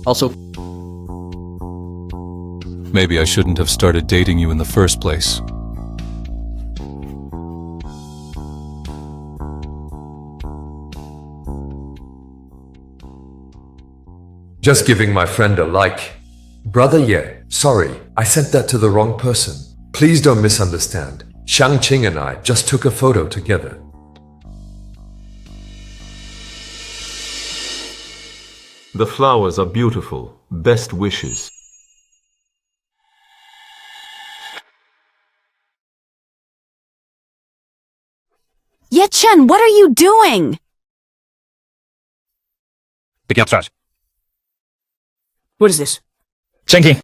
Also, maybe I shouldn't have started dating you in the first place. Just giving my friend a like. Brother, yeah, sorry, I sent that to the wrong person. Please don't misunderstand. Chang and I just took a photo together. The flowers are beautiful. Best wishes. Chen, what are you doing? picking up trash. What is this? Changing.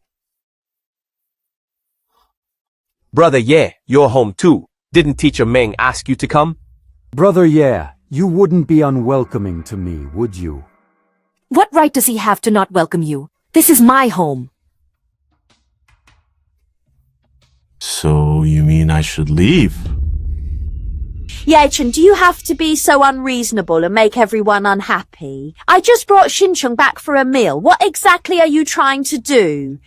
Brother, yeah, you're home too. Didn't Teacher Meng ask you to come? Brother, yeah, you wouldn't be unwelcoming to me, would you? What right does he have to not welcome you? This is my home. So you mean I should leave? Chen, do you have to be so unreasonable and make everyone unhappy? I just brought Xincheng back for a meal. What exactly are you trying to do?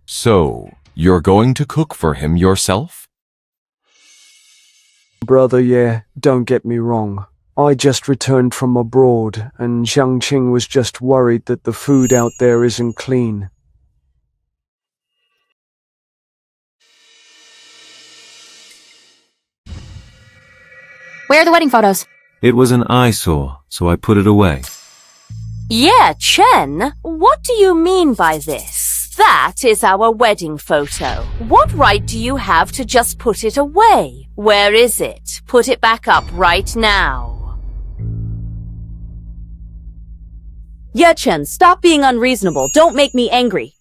So, you're going to cook for him yourself? Brother, yeah, don't get me wrong. I just returned from abroad, and Xiangqing was just worried that the food out there isn't clean. Where are the wedding photos? It was an eyesore, so I put it away. Yeah, Chen, what do you mean by this? That is our wedding photo. What right do you have to just put it away? Where is it? Put it back up right now. Yeah, Chen, stop being unreasonable. Don't make me angry.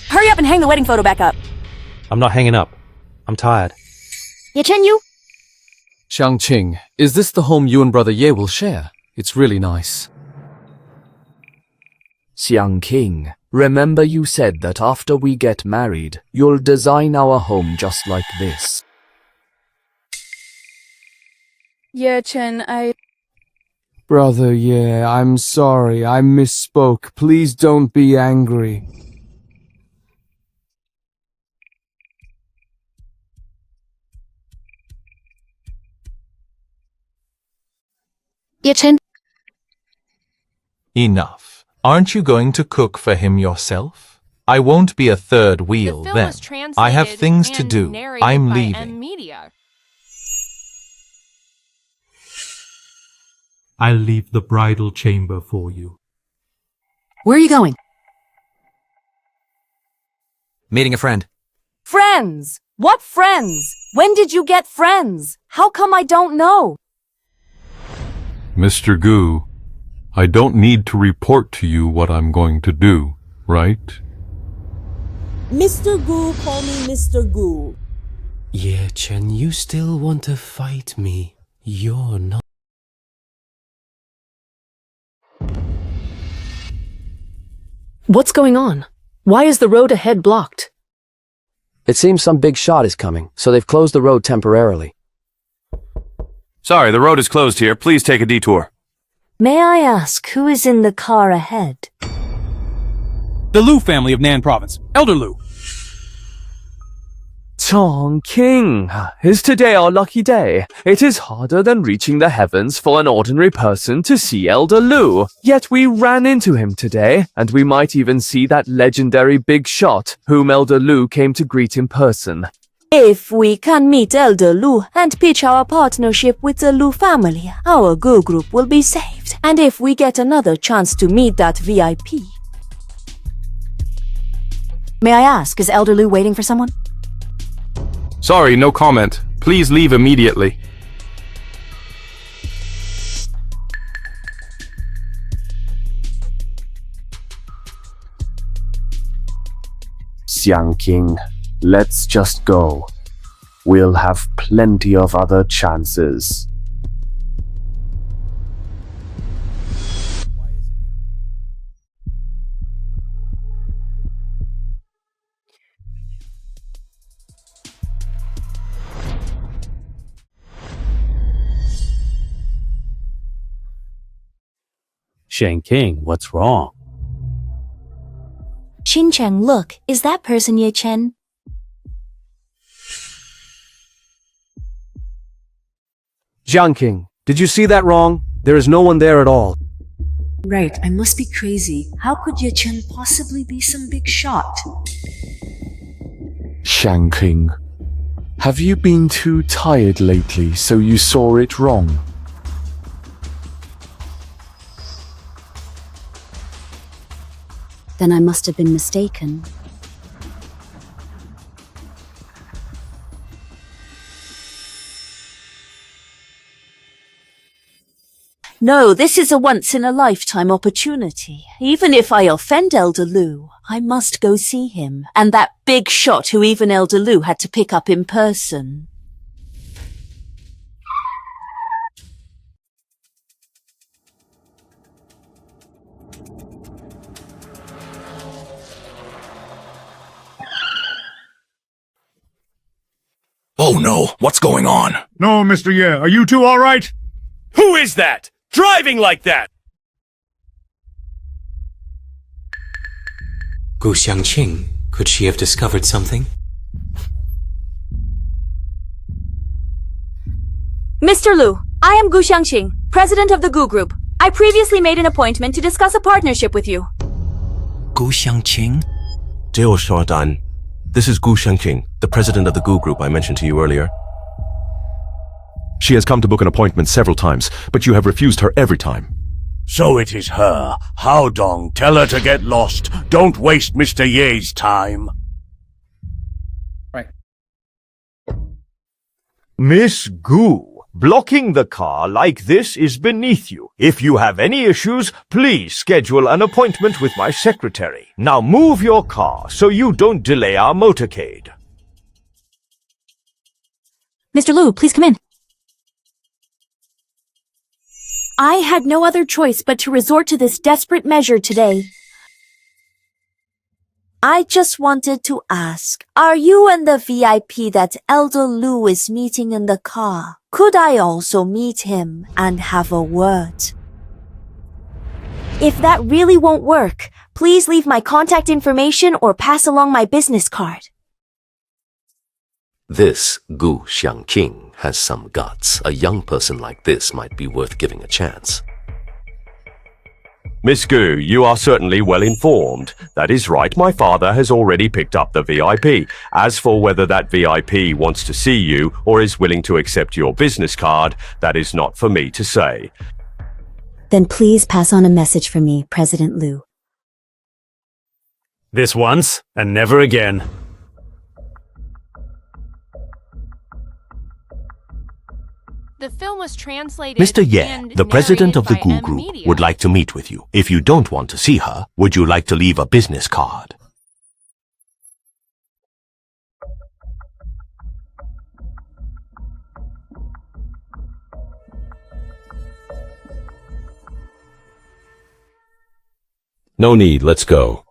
Hurry up and hang the wedding photo back up. I'm not hanging up. I'm tired. Chen, you? Xiangqing, is this the home you and Brother Ye will share? It's really nice. Xiangqing, remember you said that after we get married, you'll design our home just like this. Yeah, Chen, Brother, yeah, I'm sorry, I misspoke. Please don't be angry. Chen? Enough. Aren't you going to cook for him yourself? I won't be a third wheel then. I have things to do. I'm leaving. I'll leave the bridal chamber for you. Where are you going? Meeting a friend. Friends! What friends? When did you get friends? How come I don't know? Mr. Gu, I don't need to report to you what I'm going to do, right? Mr. Gu, call me Mr. Gu. Yeah, Chen, you still want to fight me. You're not. What's going on? Why is the road ahead blocked? It seems some big shot is coming, so they've closed the road temporarily. Sorry, the road is closed here. Please take a detour. May I ask who is in the car ahead? The Lu family of Nan Province. Elder Lu. Chongqing, is today our lucky day? It is harder than reaching the heavens for an ordinary person to see Elder Lu. Yet we ran into him today, and we might even see that legendary big shot whom Elder Lu came to greet in person. If we can meet Elder Lu and pitch our partnership with the Lu family, our Gu group will be saved. And if we get another chance to meet that VIP. May I ask, is Elder Lu waiting for someone? Sorry, no comment. Please leave immediately. Xiangqing, let's just go. We'll have plenty of other chances. Shang King, what's wrong? Chang, look, is that person Ye Chen? King, did you see that wrong? There is no one there at all. Right, I must be crazy. How could Ye Chen possibly be some big shot? Shang King, have you been too tired lately so you saw it wrong? Then I must have been mistaken. No, this is a once-in-a-lifetime opportunity. Even if I offend Elder Lu, I must go see him, and that big shot who even Elder Lu had to pick up in person. Oh no, what's going on? No, Mr. Ye, are you two all right? Who is that? Driving like that! Gu Xiangqing, could she have discovered something? Mr. Lu, I am Gu Xiangqing, president of the Gu Group. I previously made an appointment to discuss a partnership with you. Gu Xiangqing? Dan. This is Gu Xiangqing, the president of the Gu Group I mentioned to you earlier. She has come to book an appointment several times, but you have refused her every time. So it is her. How Dong, tell her to get lost. Don't waste Mr. Ye's time. Right. Miss Gu, blocking the car like this is beneath you. If you have any issues, please schedule an appointment with my secretary. Now move your car so you don't delay our motorcade. Mr. Lu, please come in. I had no other choice but to resort to this desperate measure today. I just wanted to ask, are you and the VIP that Elder Lu is meeting in the car? Could I also meet him and have a word? If that really won't work, please leave my contact information or pass along my business card. This Gu Xiangqing has some guts. A young person like this might be worth giving a chance. Miss Gu, you are certainly well informed. That is right, my father has already picked up the VIP. As for whether that VIP wants to see you or is willing to accept your business card, that is not for me to say. Then please pass on a message for me, President Lu. This once, and never again. The film was translated. Mr. Ye, the president of the Gu Group, would like to meet with you. If you don't want to see her, would you like to leave a business card? No need, let's go.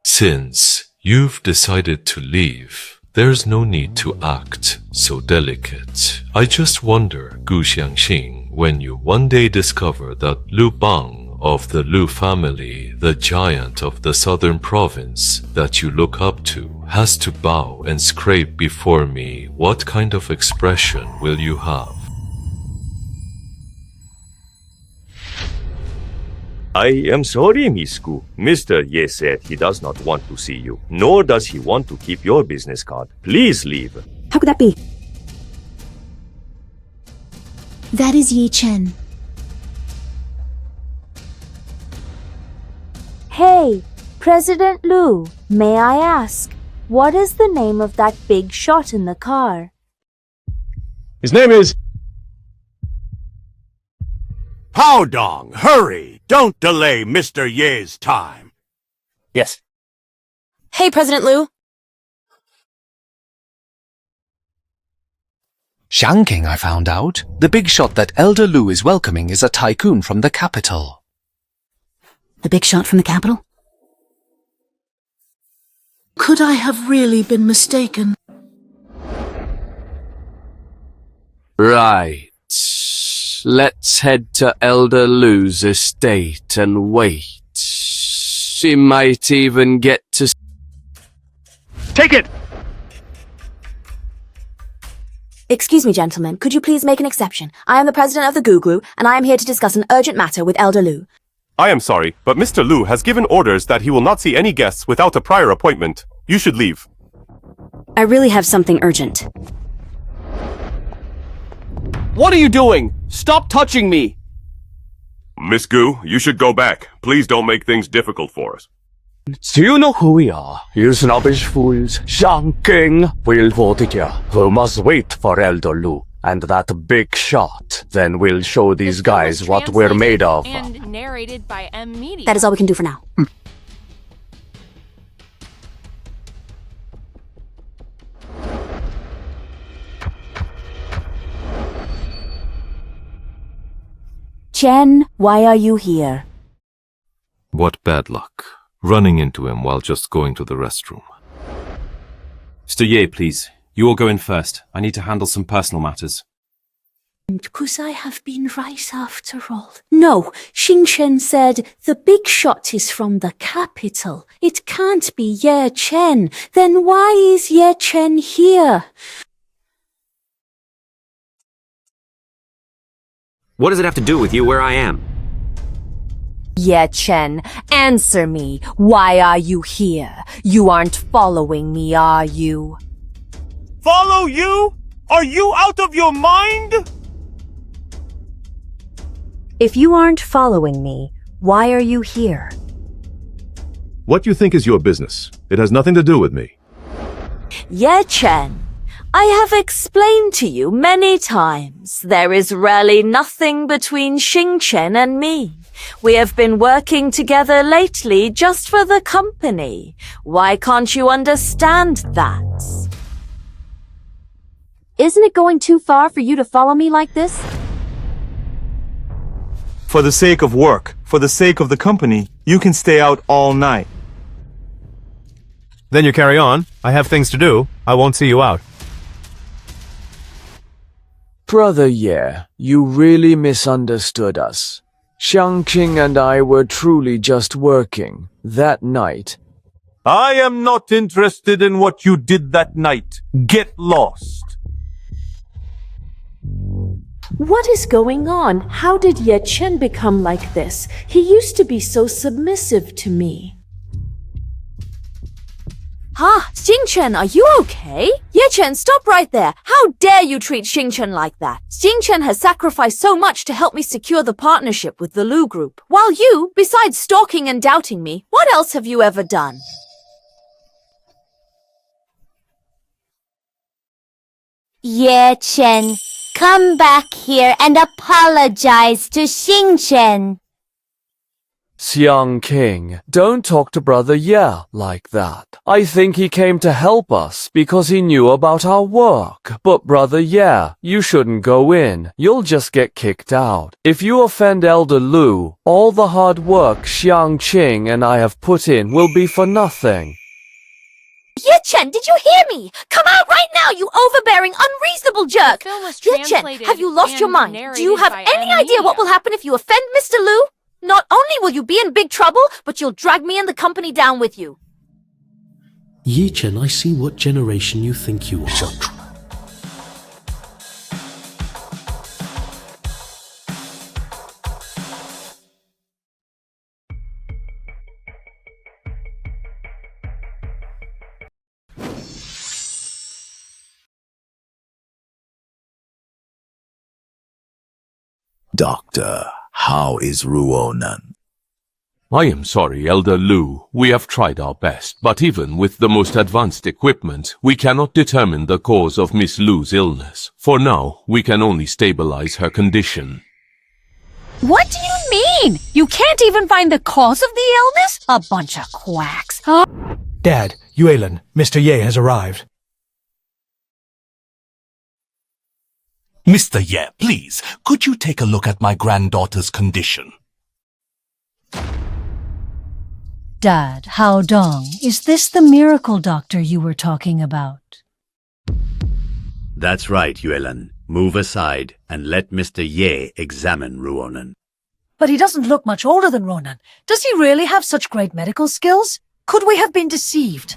Since you've decided to leave, there's no need to act so delicate. I just wonder, Gu Xiangqing, when you one day discover that Lu Bang of the Lu family, the giant of the southern province that you look up to, has to bow and scrape before me, what kind of expression will you have? I am sorry, Miss Gu. Mr. Ye said he does not want to see you, nor does he want to keep your business card. Please leave. How could that be? That is Ye Chen. Hey, President Lu, may I ask, what is the name of that big shot in the car? His name is... How Dong, hurry! Don't delay Mr. Ye's time. Yes. Hey, President Lu. Shang King, I found out. The big shot that Elder Lu is welcoming is a tycoon from the capital. The big shot from the capital? Could I have really been mistaken? Right. Let's head to Elder Lu's estate and wait. She might even get to... Take it! Excuse me, gentlemen. Could you please make an exception? I am the president of the Goo and I am here to discuss an urgent matter with Elder Lu. I am sorry, but Mr. Lu has given orders that he will not see any guests without a prior appointment. You should leave. I really have something urgent. What are you doing? Stop touching me! Miss Gu, you should go back. Please don't make things difficult for us. Do you know who we are? You snobbish fools. Chang King will vote it here. We must wait for Elder Lu and that big shot. Then we'll show these guys what we're made of. And narrated by M Media. That is all we can do for now. Chen, why are you here? What bad luck. Running into him while just going to the restroom. Mr. Ye, please. You all go in first. I need to handle some personal matters. Could I have been right after all? No, Xingchen said the big shot is from the capital. It can't be Ye Chen. Then why is Ye Chen here? What does it have to do with you where I am? Ye Chen, answer me. Why are you here? You aren't following me, are you? Follow you? Are you out of your mind? If you aren't following me, why are you here? What you think is your business. It has nothing to do with me. Ye Chen, I have explained to you many times there is really nothing between Xingchen and me. We have been working together lately just for the company. Why can't you understand that? Isn't it going too far for you to follow me like this? For the sake of work, for the sake of the company, you can stay out all night. Then you carry on. I have things to do. I won't see you out. Brother Ye, you really misunderstood us. Xiangqing and I were truly just working that night. I am not interested in what you did that night. Get lost. What is going on? How did Ye Chen become like this? He used to be so submissive to me. Ha! Xingchen, are you okay? Ye Chen, stop right there! How dare you treat Xingchen like that? Xingchen has sacrificed so much to help me secure the partnership with the Lu Group. While you, besides stalking and doubting me, what else have you ever done? Ye Chen, come back here and apologize to Xingchen. Xiangqing, don't talk to Brother Ye like that. I think he came to help us because he knew about our work. But Brother Ye, you shouldn't go in. You'll just get kicked out. If you offend Elder Lu, all the hard work Xiangqing and I have put in will be for nothing. Ye Chen, did you hear me? Come out right now, you overbearing, unreasonable jerk! Ye Chen, have you lost your mind? Do you have any idea what will happen if you offend Mr. Lu? Not only will you be in big trouble, but you'll drag me and the company down with you. Ye Chen, I see what generation you think you are. Doctor, how is Ruonan? I am sorry, Elder Lu. We have tried our best, but even with the most advanced equipment, we cannot determine the cause of Miss Lu's illness. For now, we can only stabilize her condition. What do you mean? You can't even find the cause of the illness? A bunch of quacks. Huh? Dad, Yuelan, Mr. Ye has arrived. Mr. Ye, please, could you take a look at my granddaughter's condition? Dad, Hao Dong, is this the miracle doctor you were talking about? That's right, Yuelan. Move aside and let Mr. Ye examine Ruonan. But he doesn't look much older than Ronan. Does he really have such great medical skills? Could we have been deceived?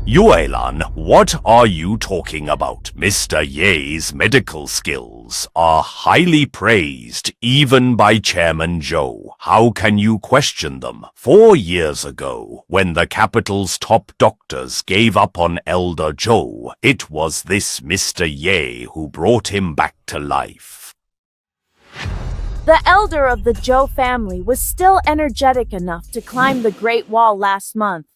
Yuelan, what are you talking about? Mr. Ye's medical skills are highly praised even by Chairman Zhou. How can you question them? 4 years ago, when the capital's top doctors gave up on Elder Zhou, it was this Mr. Ye who brought him back to life. The elder of the Zhou family was still energetic enough to climb the Great Wall last month.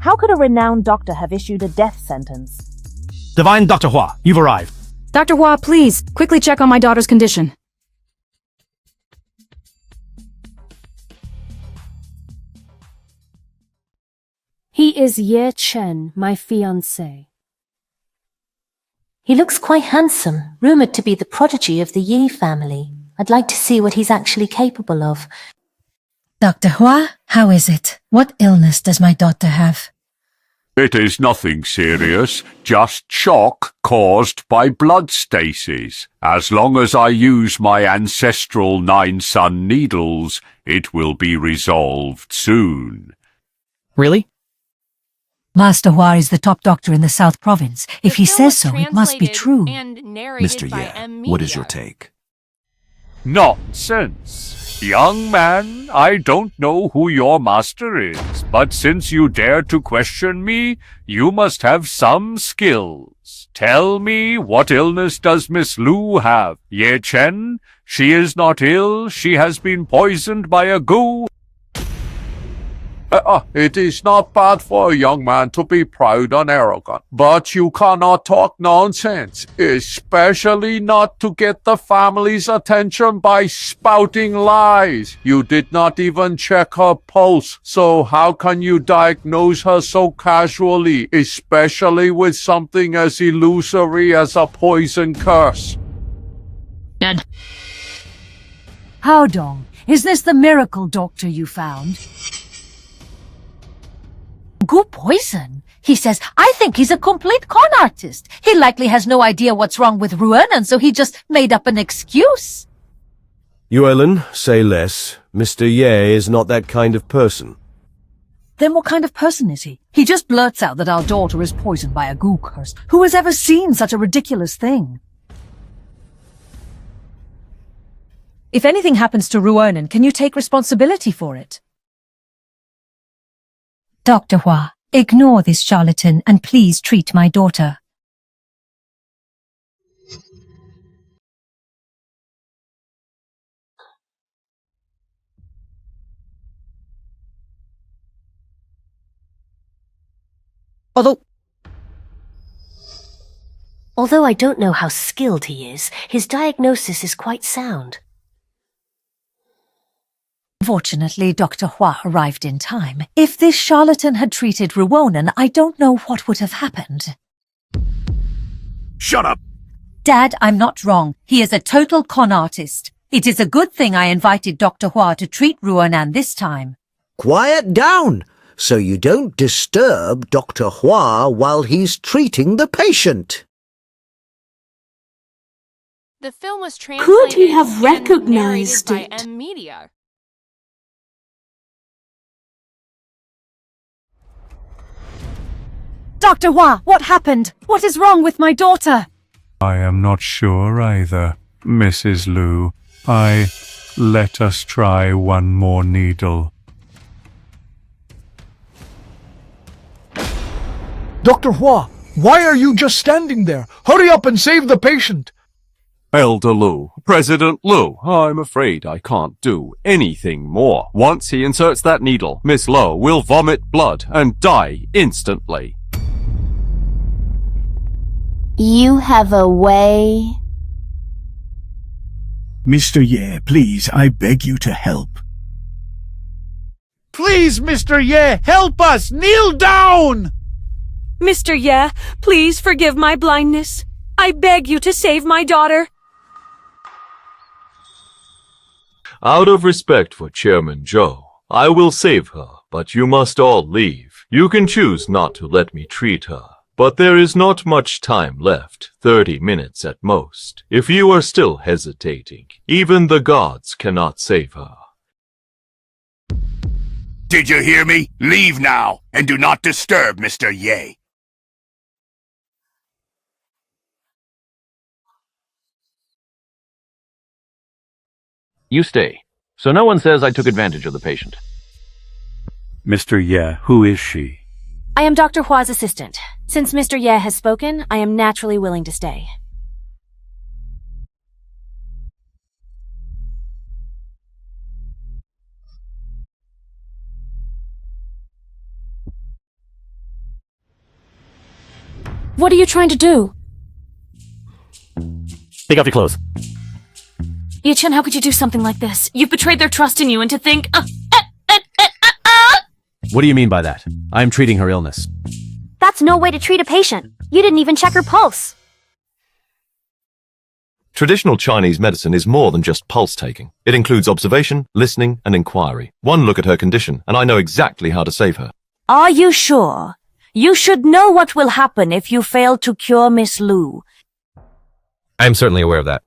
How could a renowned doctor have issued a death sentence? Divine Dr. Hua, you've arrived. Dr. Hua, please, quickly check on my daughter's condition. He is Ye Chen, my fiancé. He looks quite handsome, rumored to be the prodigy of the Yi family. I'd like to see what he's actually capable of. Dr. Hua, how is it? What illness does my daughter have? It is nothing serious, just shock caused by blood stasis. As long as I use my ancestral 9-sun needles, it will be resolved soon. Really? Master Hua is the top doctor in the South Province. If he says so, it must be true. Mr. Ye, what is your take? Nonsense. Young man, I don't know who your master is, but since you dare to question me, you must have some skills. Tell me, what illness does Miss Lu have? Ye Chen? She is not ill, she has been poisoned by a goo. It is not bad for a young man to be proud and arrogant, but you cannot talk nonsense, especially not to get the family's attention by spouting lies. You did not even check her pulse, so how can you diagnose her so casually, especially with something as illusory as a poison curse? Dead. How Dong? Is this the miracle doctor you found? Goo poison? He says, I think he's a complete con artist. He likely has no idea what's wrong with Ruonan, so he just made up an excuse. Yuelan, say less. Mr. Ye is not that kind of person. Then what kind of person is he? He just blurts out that our daughter is poisoned by a goo curse. Who has ever seen such a ridiculous thing? If anything happens to Ruonan, can you take responsibility for it? Dr. Hua, ignore this charlatan and please treat my daughter. Although I don't know how skilled he is, his diagnosis is quite sound. Fortunately, Dr. Hua arrived in time. If this charlatan had treated Ruonan, I don't know what would have happened. Shut up! Dad, I'm not wrong. He is a total con artist. It is a good thing I invited Dr. Hua to treat Ruonan this time. Quiet down, so you don't disturb Dr. Hua while he's treating the patient. The film was translated Could he have recognized by it? M-Media. Dr. Hua, what happened? What is wrong with my daughter? I am not sure either, Mrs. Lu. Let us try one more needle. Dr. Hua, why are you just standing there? Hurry up and save the patient! Elder Lu, President Lu, I'm afraid I can't do anything more. Once he inserts that needle, Miss Lo will vomit blood and die instantly. You have a way? Mr. Ye, please, I beg you to help. Please, Mr. Ye, help us! Kneel down! Mr. Ye, please forgive my blindness. I beg you to save my daughter. Out of respect for Chairman Zhou, I will save her, but you must all leave. You can choose not to let me treat her, but there is not much time left, 30 minutes at most. If you are still hesitating, even the gods cannot save her. Did you hear me? Leave now, and do not disturb Mr. Ye. You stay, so no one says I took advantage of the patient. Mr. Ye, who is she? I am Dr. Hua's assistant. Since Mr. Ye has spoken, I am naturally willing to stay. What are you trying to do? Take off your clothes. Ye-Chen, how could you do something like this? You've betrayed their trust in you, and to think... What do you mean by that? I am treating her illness. That's no way to treat a patient. You didn't even check her pulse. Traditional Chinese medicine is more than just pulse taking. It includes observation, listening, and inquiry. One look at her condition, and I know exactly how to save her. Are you sure? You should know what will happen if you fail to cure Miss Lu. I am certainly aware of that.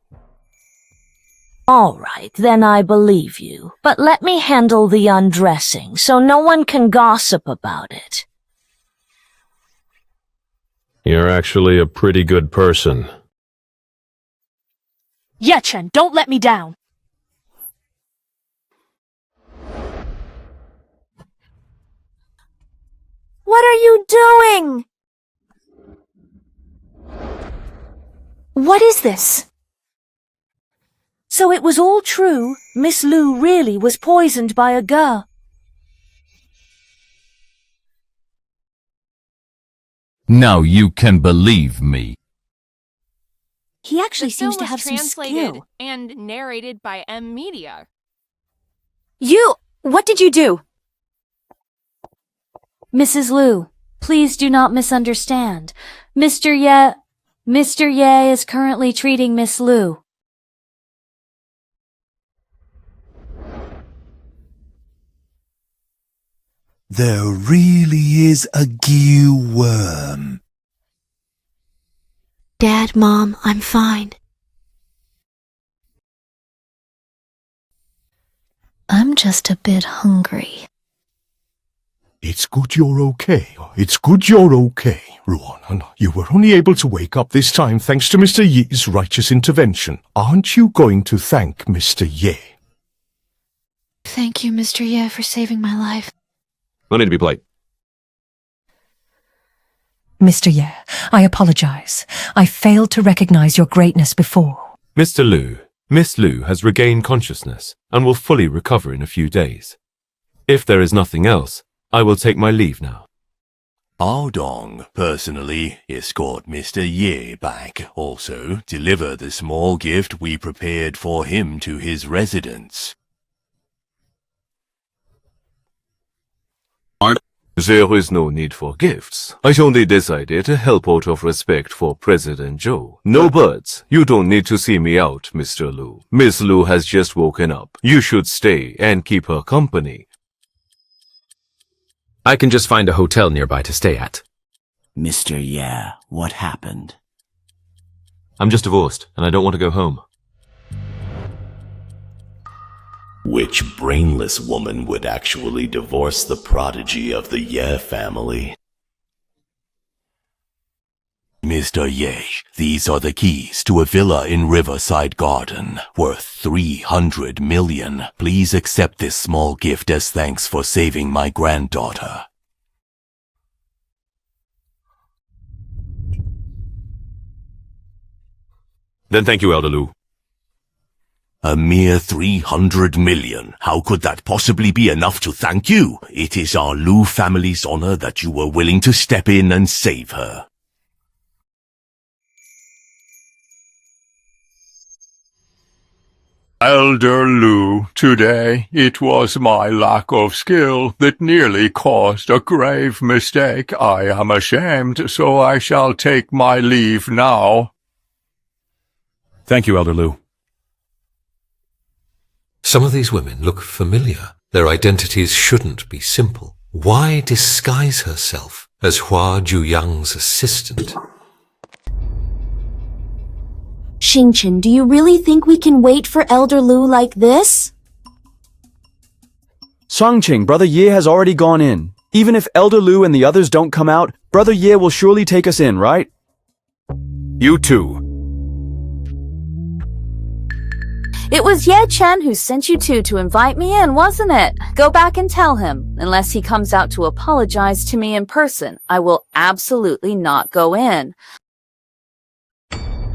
All right, then I believe you. But let me handle the undressing, so no one can gossip about it. You're actually a pretty good person. Ye-Chen, don't let me down. What are you doing? What is this? So it was all true. Miss Lu really was poisoned by a girl. Now you can believe me. He actually The seems film to was have some translated skill. and narrated by M Media. What did you do? Mrs. Lu, please do not misunderstand. Mr. Ye is currently treating Miss Lu. There really is a gear worm. Dad, Mom, I'm fine. I'm just a bit hungry. It's good you're okay. It's good you're okay, Ruan. You were only able to wake up this time thanks to Mr. Ye's righteous intervention. Aren't you going to thank Mr. Ye? Thank you, Mr. Ye, for saving my life. No need to be polite. Mr. Ye, I apologize. I failed to recognize your greatness before. Mr. Lu, Miss Lu has regained consciousness and will fully recover in a few days. If there is nothing else, I will take my leave now. Ao Dong personally escort Mr. Ye back, also deliver the small gift we prepared for him to his residence. There is no need for gifts. I only decided to help out of respect for President Zhou. No birds. You don't need to see me out, Mr. Lu. Miss Lu has just woken up. You should stay and keep her company. I can just find a hotel nearby to stay at. Mr. Ye, what happened? I'm just divorced, and I don't want to go home. Which brainless woman would actually divorce the prodigy of the Ye family? Mr. Ye, these are the keys to a villa in Riverside Garden, worth 300 million. Please accept this small gift as thanks for saving my granddaughter. Then thank you, Elder Lu. A mere 300 million. How could that possibly be enough to thank you? It is our Lu family's honor that you were willing to step in and save her. Elder Lu, today it was my lack of skill that nearly caused a grave mistake. I am ashamed, so I shall take my leave now. Thank you, Elder Lu. Some of these women look familiar. Their identities shouldn't be simple. Why disguise herself as Hua Juyang's assistant? Xingchen, do you really think we can wait for Elder Lu like this? Shangqing, Brother Ye has already gone in. Even if Elder Lu and the others don't come out, Brother Ye will surely take us in, right? You too. It was Ye Chen who sent you two to invite me in, wasn't it? Go back and tell him. Unless he comes out to apologize to me in person, I will absolutely not go in.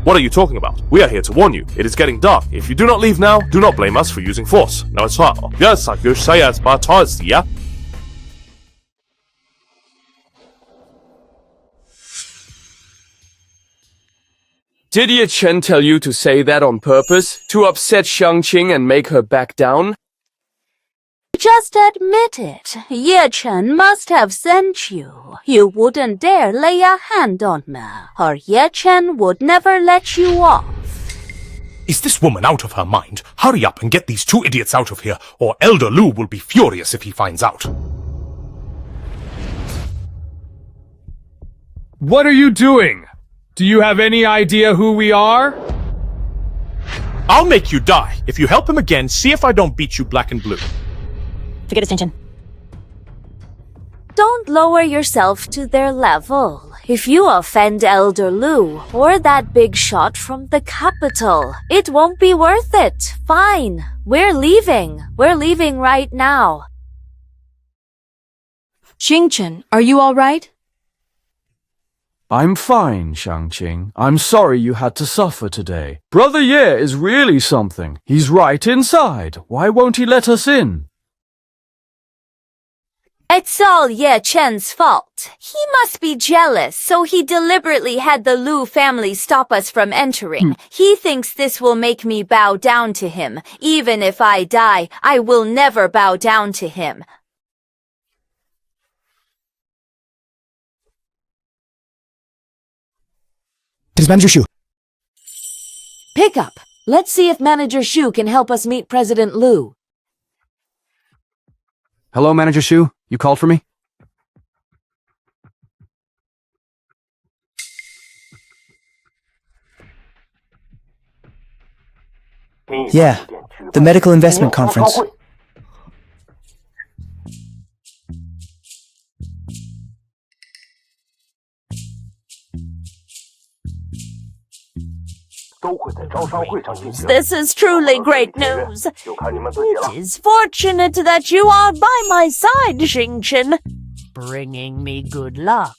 What are you talking about? We are here to warn you. It is getting dark. If you do not leave now, do not blame us for using force. Now it's hot. Yes, I could say as bad as yeah. Did Ye Chen tell you to say that on purpose? To upset Shangqing and make her back down? Just admit it. Ye Chen must have sent you. You wouldn't dare lay a hand on me, or Ye Chen would never let you off. Is this woman out of her mind? Hurry up and get these two idiots out of here, or Elder Lu will be furious if he finds out. What are you doing? Do you have any idea who we are? I'll make you die. If you help him again, see if I don't beat you black and blue. Forget it, Xingchen. Don't lower yourself to their level. If you offend Elder Lu, or that big shot from the capital, it won't be worth it. Fine. We're leaving. We're leaving right now. Xingchen, are you all right? I'm fine, Shangqing. I'm sorry you had to suffer today. Brother Ye is really something. He's right inside. Why won't he let us in? It's all Ye Chen's fault. He must be jealous, so he deliberately had the Lu family stop us from entering. He thinks this will make me bow down to him. Even if I die, I will never bow down to him. It is Manager Shu. Pick up. Let's see if Manager Shu can help us meet President Lu. Hello, Manager Shu. You called for me? Yeah, the medical investment conference. This is truly great news. It is fortunate that you are by my side, Xingchen, bringing me good luck.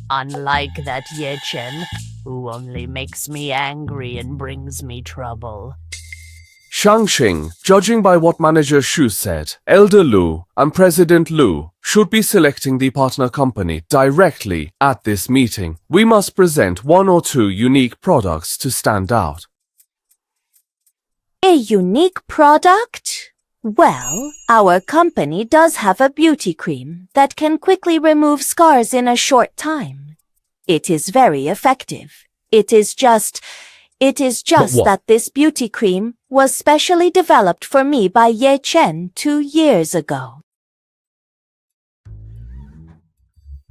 Unlike that Ye Chen, who only makes me angry and brings me trouble. Shangqing, judging by what Manager Shu said, Elder Lu and President Lu should be selecting the partner company directly at this meeting. We must present one or two unique products to stand out. A unique product? Well, our company does have a beauty cream that can quickly remove scars in a short time. It is very effective. It is just that this beauty cream was specially developed for me by Ye Chen 2 years ago.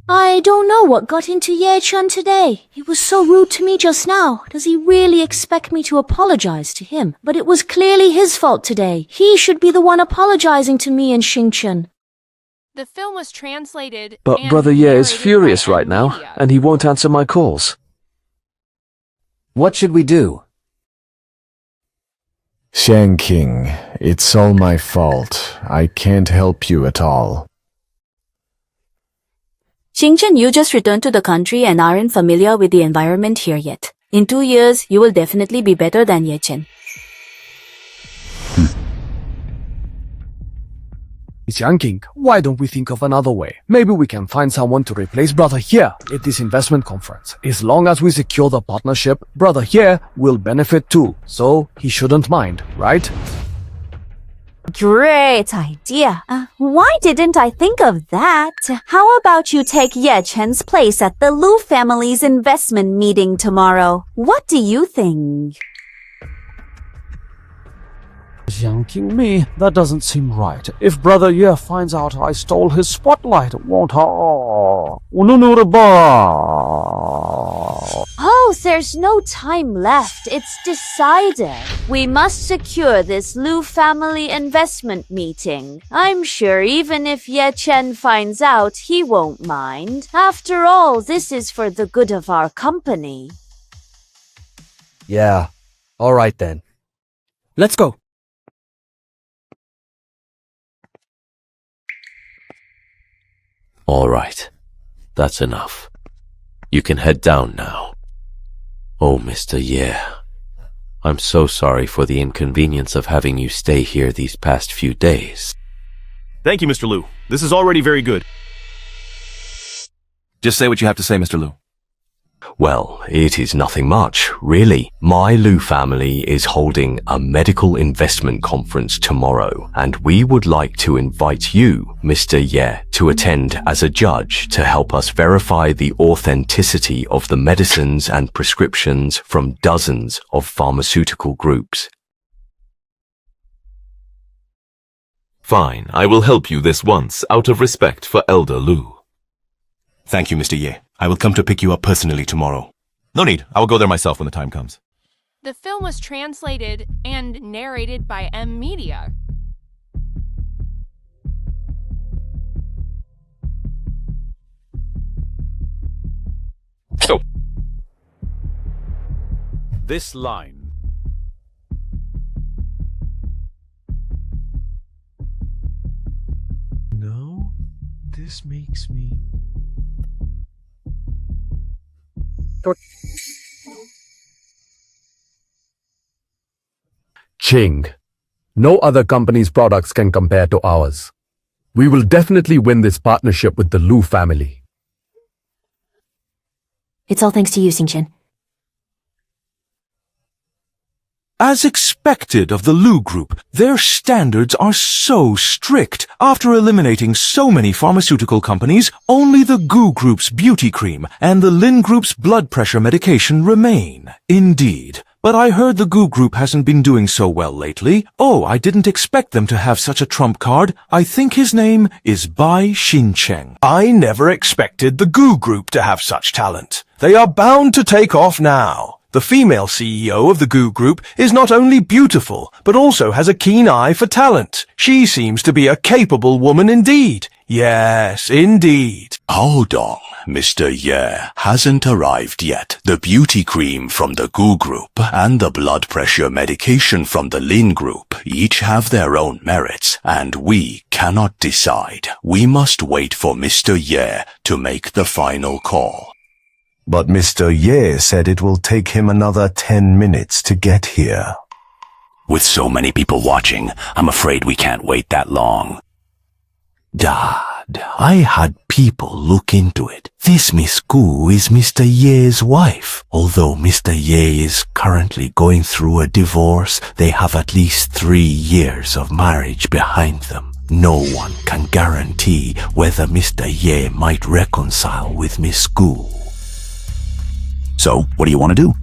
I don't know what got into Ye Chen today. He was so rude to me just now. Does he really expect me to apologize to him? But it was clearly his fault today. He should be the one apologizing to me and Xingchen. The film was translated. But Brother Ye is furious right now, and he won't answer my calls. What should we do? Shangqing, it's all my fault. I can't help you at all. Xingchen, you just returned to the country and aren't familiar with the environment here yet. In 2 years, you will definitely be better than Ye Chen. Shangqing, why don't we think of another way? Maybe we can find someone to replace Brother Ye at this investment conference. As long as we secure the partnership, Brother Ye will benefit too, so he shouldn't mind, right? Great idea. Why didn't I think of that? How about you take Ye Chen's place at the Lu family's investment meeting tomorrow? What do you think? Yanking me? That doesn't seem right. If Brother Ye finds out I stole his spotlight, won't I? Oh, there's no time left. It's decided. We must secure this Lu family investment meeting. I'm sure even if Ye Chen finds out, he won't mind. After all, this is for the good of our company. Yeah. All right then. Let's go. All right. That's enough. You can head down now. Oh, Mr. Ye. I'm so sorry for the inconvenience of having you stay here these past few days. Thank you, Mr. Lu. This is already very good. Just say what you have to say, Mr. Lu. Well, it is nothing much, really. My Lu family is holding a medical investment conference tomorrow, and we would like to invite you, Mr. Ye, to attend as a judge to help us verify the authenticity of the medicines and prescriptions from dozens of pharmaceutical groups. Fine, I will help you this once, out of respect for Elder Lu. Thank you, Mr. Ye. I will come to pick you up personally tomorrow. No need. I will go there myself when the time comes. The film was translated and narrated by M Media. So, This line. No, this makes me... Ching. No other company's products can compare to ours. We will definitely win this partnership with the Lu family. It's all thanks to you, Xingchen. As expected of the Lu Group, their standards are so strict. After eliminating so many pharmaceutical companies, only the Gu Group's beauty cream and the Lin Group's blood pressure medication remain. Indeed. But I heard the Gu Group hasn't been doing so well lately. Oh, I didn't expect them to have such a trump card. I think his name is Bai Xincheng. I never expected the Gu Group to have such talent. They are bound to take off now. The female CEO of the Gu Group is not only beautiful, but also has a keen eye for talent. She seems to be a capable woman indeed. Yes, indeed. Hold on, Mr. Ye hasn't arrived yet. The beauty cream from the Gu Group and the blood pressure medication from the Lin Group each have their own merits, and we cannot decide. We must wait for Mr. Ye to make the final call. But Mr. Ye said it will take him another 10 minutes to get here. With so many people watching, I'm afraid we can't wait that long. Dad, I had people look into it. This Miss Gu is Mr. Ye's wife. Although Mr. Ye is currently going through a divorce, they have at least 3 years of marriage behind them. No one can guarantee whether Mr. Ye might reconcile with Miss Gu. So, what do you want to do?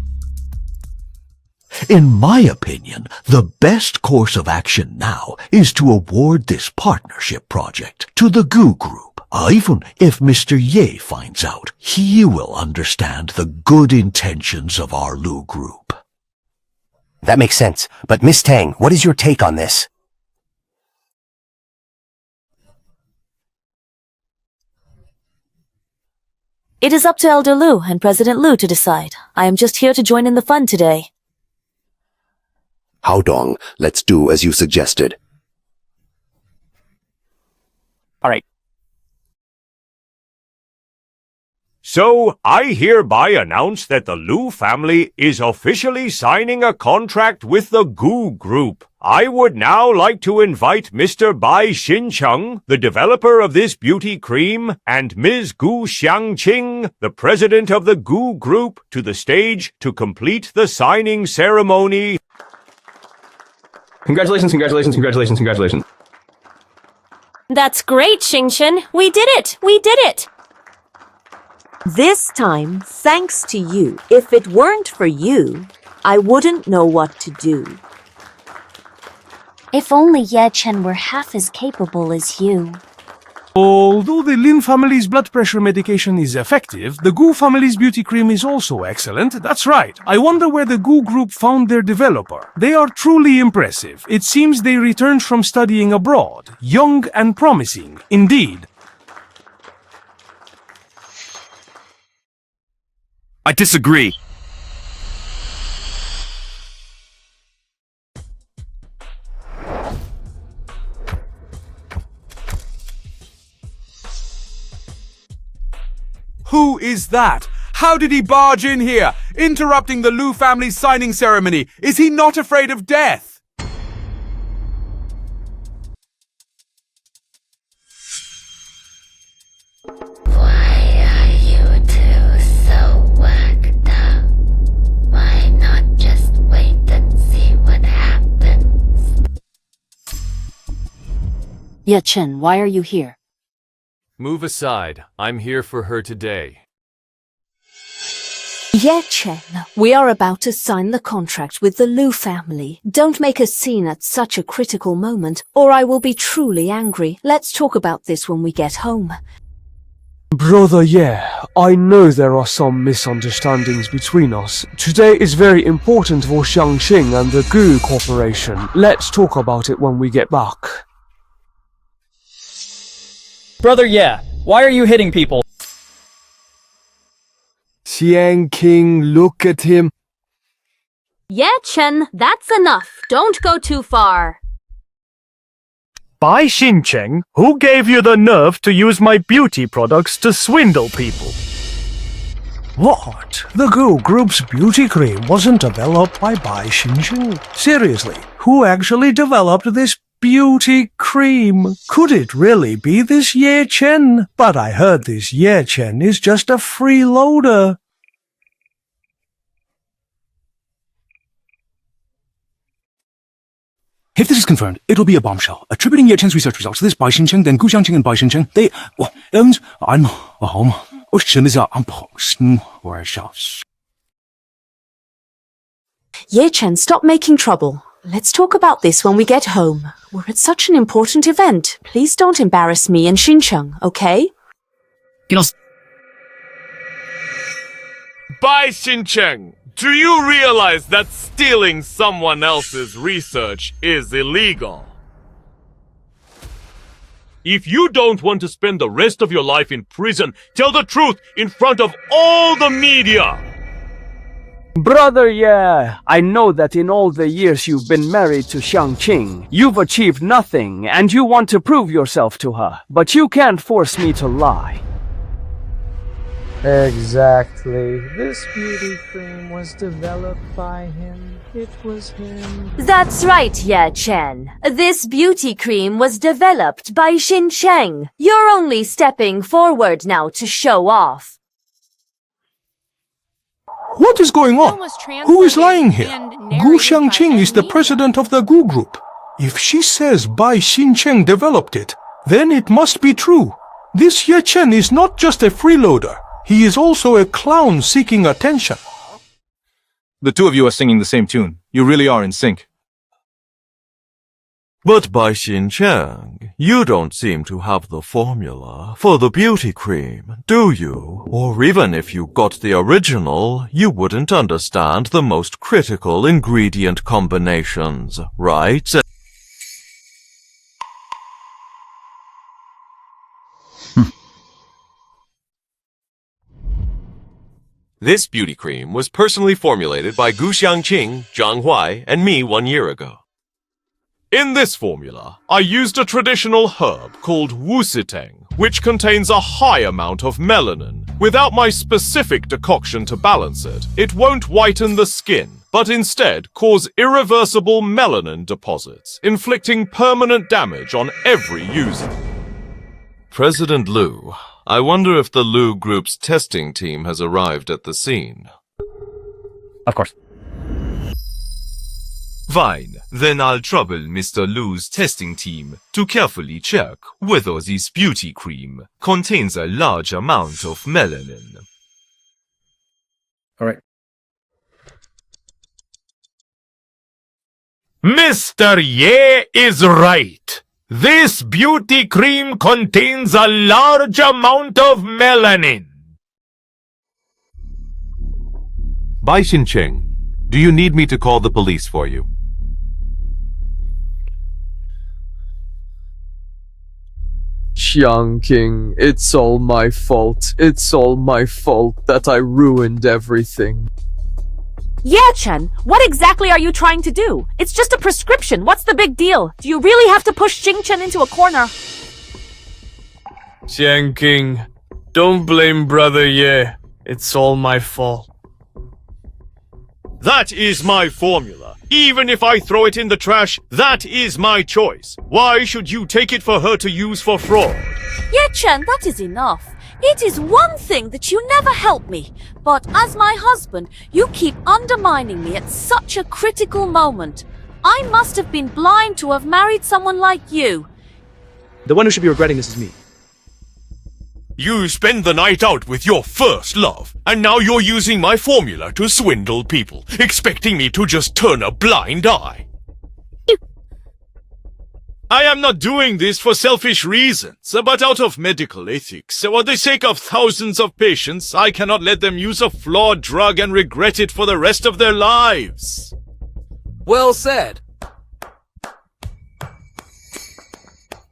In my opinion, the best course of action now is to award this partnership project to the Gu Group. Even if Mr. Ye finds out, he will understand the good intentions of our Lu Group. That makes sense. But Miss Tang, what is your take on this? It is up to Elder Lu and President Lu to decide. I am just here to join in the fun today. How Dong, let's do as you suggested. all right. So, I hereby announce that the Lu family is officially signing a contract with the Gu Group. I would now like to invite Mr. Bai Xincheng, the developer of this beauty cream, and Ms. Gu Xiangqing, the president of the Gu Group, to the stage to complete the signing ceremony. Congratulations, congratulations, congratulations, congratulations. That's great, Xingchen. We did it! We did it! This time, thanks to you. If it weren't for you, I wouldn't know what to do. If only Ye Chen were half as capable as you. Although the Lin family's blood pressure medication is effective, the Gu family's beauty cream is also excellent. That's right. I wonder where the Gu group found their developer. They are truly impressive. It seems they returned from studying abroad. Young and promising. Indeed. I disagree. Who is that? How did he barge in here, interrupting the Lu family's signing ceremony? Is he not afraid of death? Why are you two so worked up? Why not just wait and see what happens? Ye Chen, why are you here? Move aside. I'm here for her today. Ye Chen, we are about to sign the contract with the Lu family. Don't make a scene at such a critical moment, or I will be truly angry. Let's talk about this when we get home. Brother Ye, I know there are some misunderstandings between us. Today is very important for Xiangxing and the Gu Corporation. Let's talk about it when we get back. Brother Ye, why are you hitting people? Xiang King, look at him. Ye Chen, that's enough. Don't go too far. Bai Xincheng, who gave you the nerve to use my beauty products to swindle people? What? The Gu Group's beauty cream wasn't developed by Bai Xincheng? Seriously, who actually developed this beauty cream? Could it really be this Ye Chen? But I heard this Ye Chen is just a freeloader. If this is confirmed, it'll be a bombshell. Attributing Ye Chen's research results to this Bai Xincheng, then Gu Xiangqing and Bai Xincheng, Ye Chen, stop making trouble. Let's talk about this when we get home. We're at such an important event. Please don't embarrass me and Xincheng, okay? Bai Xincheng, do you realize that stealing someone else's research is illegal? If you don't want to spend the rest of your life in prison, tell the truth in front of all the media! Brother Ye, I know that in all the years you've been married to Xiangqing, you've achieved nothing and you want to prove yourself to her, but you can't force me to lie. Exactly. This beauty cream was developed by him. It was him. That's right, Ye Chen. This beauty cream was developed by Xincheng. You're only stepping forward now to show off. What is going on? Who is lying here? Gu Xiangqing is the president of the Gu Group. If she says Bai Xincheng developed it, then it must be true. This Ye Chen is not just a freeloader. He is also a clown seeking attention. The two of you are singing the same tune. You really are in sync. But Bai Xincheng, you don't seem to have the formula for the beauty cream, do you? Or even if you got the original, you wouldn't understand the most critical ingredient combinations, right? This beauty cream was personally formulated by Gu Xiangqing, Zhang Huai, and me 1 year ago. In this formula, I used a traditional herb called wusiteng, which contains a high amount of melanin. Without my specific decoction to balance it, it won't whiten the skin, but instead cause irreversible melanin deposits, inflicting permanent damage on every user. President Lu, I wonder if the Lu Group's testing team has arrived at the scene. Of course. Fine, then I'll trouble Mr. Lu's testing team to carefully check whether this beauty cream contains a large amount of melanin. Alright. Mr. Ye is right. This beauty cream contains a large amount of melanin. Bai Xincheng, do you need me to call the police for you? Chang, it's all my fault. It's all my fault that I ruined everything. Yeah, Chen, what exactly are you trying to do? It's just a prescription. What's the big deal? Do you really have to push Xingchen into a corner? Chang, don't blame Brother Ye. It's all my fault. That is my formula. Even if I throw it in the trash, that is my choice. Why should you take it for her to use for fraud? Yeah, Chen, that is enough. It is one thing that you never help me, but as my husband, you keep undermining me at such a critical moment. I must have been blind to have married someone like you. The one who should be regretting this is me. You spend the night out with your first love, and now you're using my formula to swindle people, expecting me to just turn a blind eye. I am not doing this for selfish reasons, but out of medical ethics. For the sake of thousands of patients, I cannot let them use a flawed drug and regret it for the rest of their lives. Well said.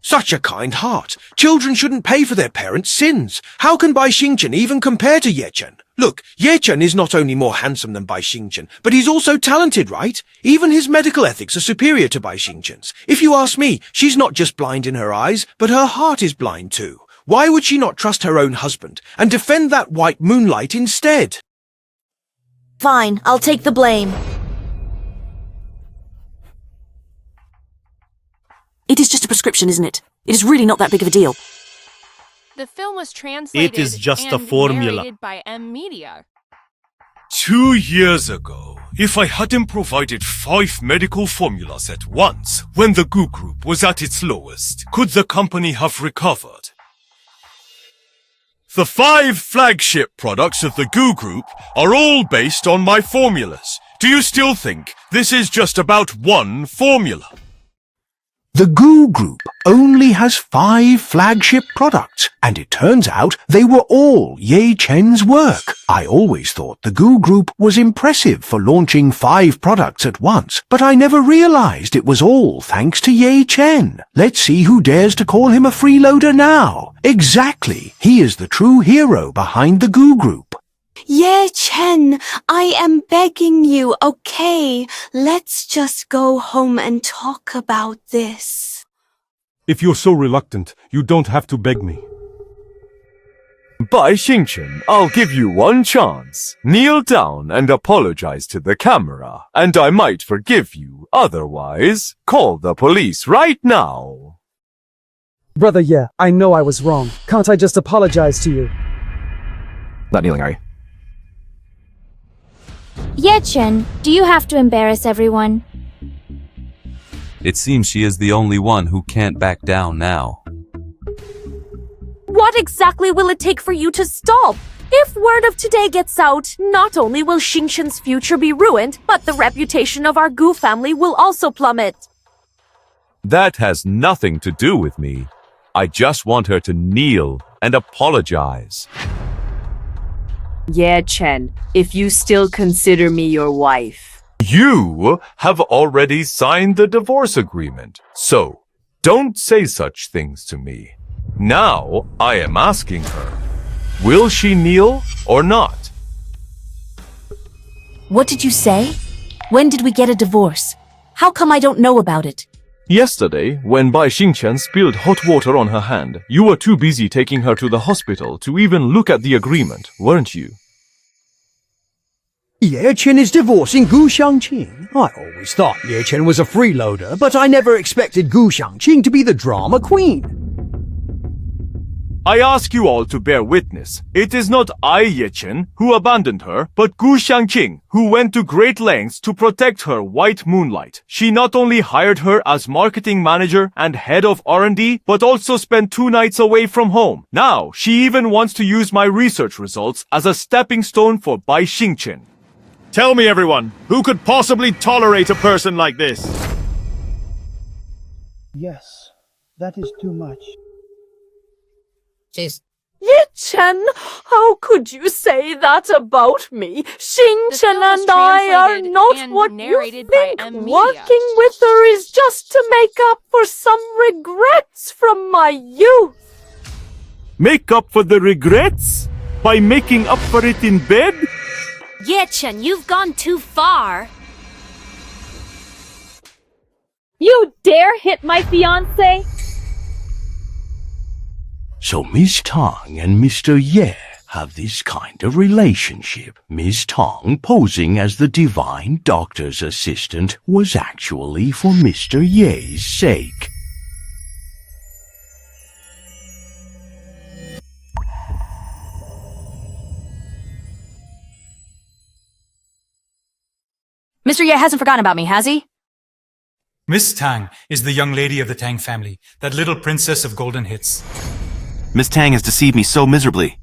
Such a kind heart. Children shouldn't pay for their parents' sins. How can Bai Xingchen even compare to Ye Chen? Look, Ye Chen is not only more handsome than Bai Xingchen, but he's also talented, right? Even his medical ethics are superior to Bai Xingchen's. If you ask me, she's not just blind in her eyes, but her heart is blind too. Why would she not trust her own husband and defend that white moonlight instead? Fine, I'll take the blame. It is just a prescription, isn't it? It is really not that big of a deal. The film was translated It is just a and formula. narrated by M Media. 2 years ago, if I hadn't provided 5 medical formulas at once, when the Goo Group was at its lowest, could the company have recovered? The 5 flagship products of the Goo Group are all based on my formulas. Do you still think this is just about one formula? The Goo Group only has 5 flagship products, and it turns out they were all Ye Chen's work. I always thought the Goo Group was impressive for launching 5 products at once, but I never realized it was all thanks to Ye Chen. Let's see who dares to call him a freeloader now. Exactly, he is the true hero behind the Goo Group. Ye Chen, I am begging you, okay? Let's just go home and talk about this. If you're so reluctant, you don't have to beg me. Bai Xingchen, I'll give you one chance. Kneel down and apologize to the camera, and I might forgive you. Otherwise, call the police right now. Brother, yeah, I know I was wrong. Can't I just apologize to you? Not kneeling, are you? Ye Chen, do you have to embarrass everyone? It seems she is the only one who can't back down now. What exactly will it take for you to stop? If word of today gets out, not only will Xingchen's future be ruined, but the reputation of our Gu family will also plummet. That has nothing to do with me. I just want her to kneel and apologize. Yeah, Chen, if you still consider me your wife. You have already signed the divorce agreement, so don't say such things to me. Now I am asking her, will she kneel or not? What did you say? When did we get a divorce? How come I don't know about it? Yesterday, when Bai Xingchen spilled hot water on her hand, you were too busy taking her to the hospital to even look at the agreement, weren't you? Ye Chen is divorcing Gu Xiangqing. I always thought Ye Chen was a freeloader, but I never expected Gu Xiangqing to be the drama queen. I ask you all to bear witness. It is not I, Ye Chen, who abandoned her, but Gu Xiangqing, who went to great lengths to protect her white moonlight. She not only hired her as marketing manager and head of R&D, but also spent 2 nights away from home. Now, she even wants to use my research results as a stepping stone for Bai Xingchen. Tell me, everyone, who could possibly tolerate a person like this? Yes, that is too much. Jeez. Ye-Chen, how could you say that about me? Xing-Chen and I are not what you think. Working with her is just to make up for some regrets from my youth. Make up for the regrets? By making up for it in bed? Ye-Chen, you've gone too far. You dare hit my fiancé? So Miss Tang and Mr. Ye have this kind of relationship. Miss Tang posing as the divine doctor's assistant was actually for Mr. Ye's sake. Mr. Ye hasn't forgotten about me, has he? Miss Tang is the young lady of the Tang family, that little princess of golden hits. Miss Tang has deceived me so miserably.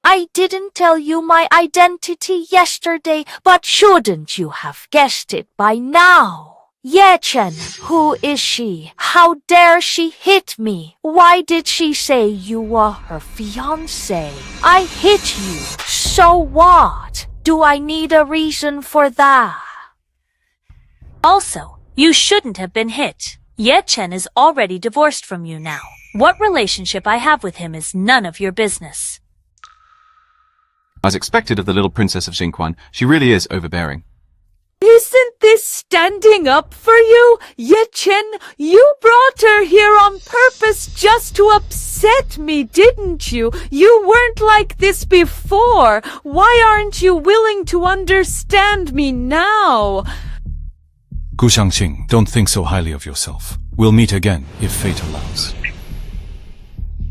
I didn't tell you my identity yesterday, but shouldn't you have guessed it by now? Ye-Chen, who is she? How dare she hit me? Why did she say you were her fiancé? I hit you. So what? Do I need a reason for that? Also, you shouldn't have been hit. Ye-Chen is already divorced from you now. What relationship I have with him is none of your business. As expected of the little princess of Xingquan, she really is overbearing. Isn't this standing up for you? Ye-Chen, you brought her here on purpose just to upset me, didn't you? You weren't like this before. Why aren't you willing to understand me now? Gu Xiangqing, don't think so highly of yourself. We'll meet again, if fate allows.